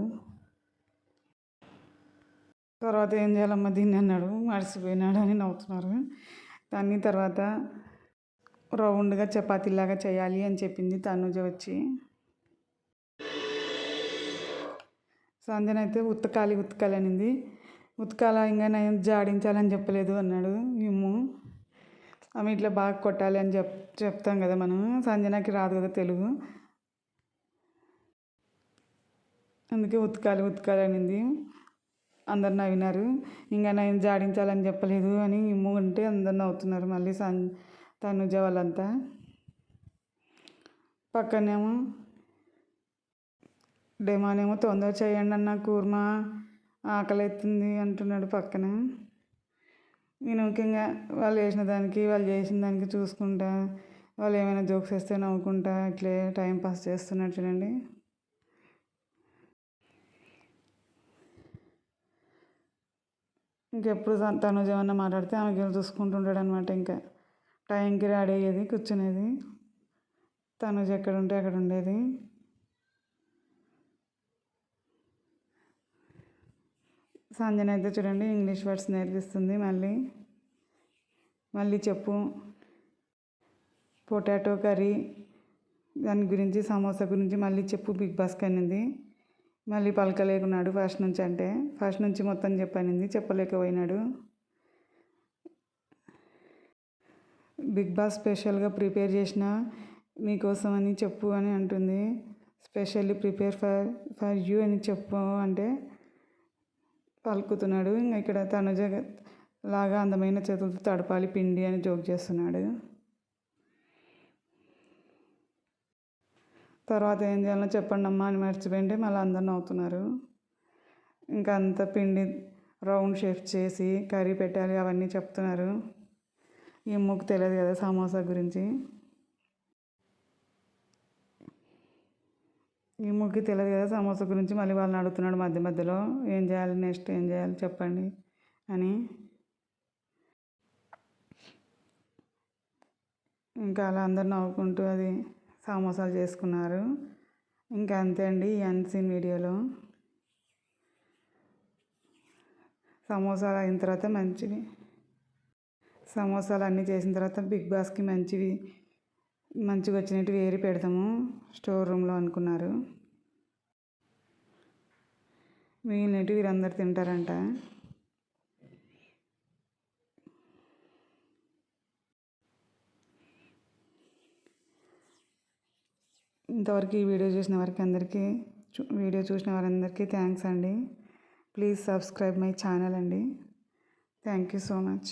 తర్వాత ఏం చేయాలమ్మా దీన్ని అన్నాడు, మర్చిపోయినాడు అని నవ్వుతున్నారు. దాన్ని తర్వాత రౌండ్గా చపాతీలాగా చేయాలి అని చెప్పింది తనుజ వచ్చి. సంజన అయితే ఉతకాలి అనింది. ఉతకాల ఇంకా నేను జాడించాలని చెప్పలేదు అన్నాడు ఇమ్ము. ఆమె ఇట్లా బాగా కొట్టాలి అని చెప్తాం కదా మనం, సంజనకి రాదు కదా తెలుగు, అందుకే ఉతకాలి అనింది. అందరు నవ్వినారు. ఇంకా నేను జాడించాలని చెప్పలేదు అని ఇమ్ము అంటే అందరు నవ్వుతున్నారు. మళ్ళీ తనుజ వాళ్ళంతా. పక్కనేమో డెమానేమో తొందర చేయండి అన్న కూర్మా ఆకలి అవుతుంది అంటున్నాడు పక్కన. నేను ముఖ్యంగా వాళ్ళు చేసిన దానికి చూసుకుంటా, వాళ్ళు ఏమైనా జోక్స్ వేస్తే నవ్వుకుంటా ఇట్లే టైం పాస్ చేస్తున్నాడు చూడండి. ఇంకెప్పుడు తనుజ ఏమన్నా మాట్లాడితే ఆమెకి చూసుకుంటుంటాడు అనమాట. ఇంకా టైంకి రెడీ అయ్యేది, కూర్చునేది, తనుజ ఎక్కడ ఉంటే అక్కడ ఉండేది. సంజన అయితే చూడండి ఇంగ్లీష్ వర్డ్స్ నేర్పిస్తుంది. మళ్ళీ చెప్పు, పొటాటో కర్రీ దాని గురించి, సమోసా గురించి మళ్ళీ చెప్పు బిగ్ బాస్కి అనింది. మళ్ళీ పలకలేకున్నాడు ఫస్ట్ నుంచి మొత్తం చెప్పనింది, చెప్పలేకపోయినాడు. బిగ్ బాస్ స్పెషల్గా ప్రిపేర్ చేసిన మీకోసం అని చెప్పు అని అంటుంది. స్పెషల్లీ ప్రిపేర్ ఫర్ యూ అని చెప్పు అంటే పలుకుతున్నాడు. ఇంకా ఇక్కడ తనుజ లాగా అందమైన చేతులతో తడపాలి పిండి అని జోక్ చేస్తున్నాడు. తర్వాత ఏం చేయాలో చెప్పండి అమ్మా అని మర్చిపోయింటే మళ్ళీ అందరు నవ్వుతున్నారు. ఇంకా అంత పిండి రౌండ్ షేప్ చేసి కర్రీ పెట్టాలి అవన్నీ చెప్తున్నారు. ఇమ్ముకు తెలియదు కదా సమోసా గురించి, మళ్ళీ వాళ్ళని అడుగుతున్నాడు మధ్యలో ఏం చేయాలి, నెక్స్ట్ ఏం చేయాలి చెప్పండి అని. ఇంకా అలా అందరు నవ్వుకుంటూ అది సమోసాలు చేసుకున్నారు. ఇంకా అంతే అండి ఈ అన్సీన్ వీడియోలో. సమోసాలు అయిన తర్వాత సమోసాలు అన్నీ చేసిన తర్వాత బిగ్ బాస్కి మంచిగా వచ్చినట్టు ఏరి పెడతాము స్టోర్ రూమ్లో అనుకున్నారు. మిగిలినట్టు వీరందరూ తింటారంట. ఇంతవరకు ఈ వీడియో చూసిన వారందరికీ థ్యాంక్స్ అండి. ప్లీజ్ సబ్స్క్రైబ్ మై ఛానల్ అండి. Thank you so much.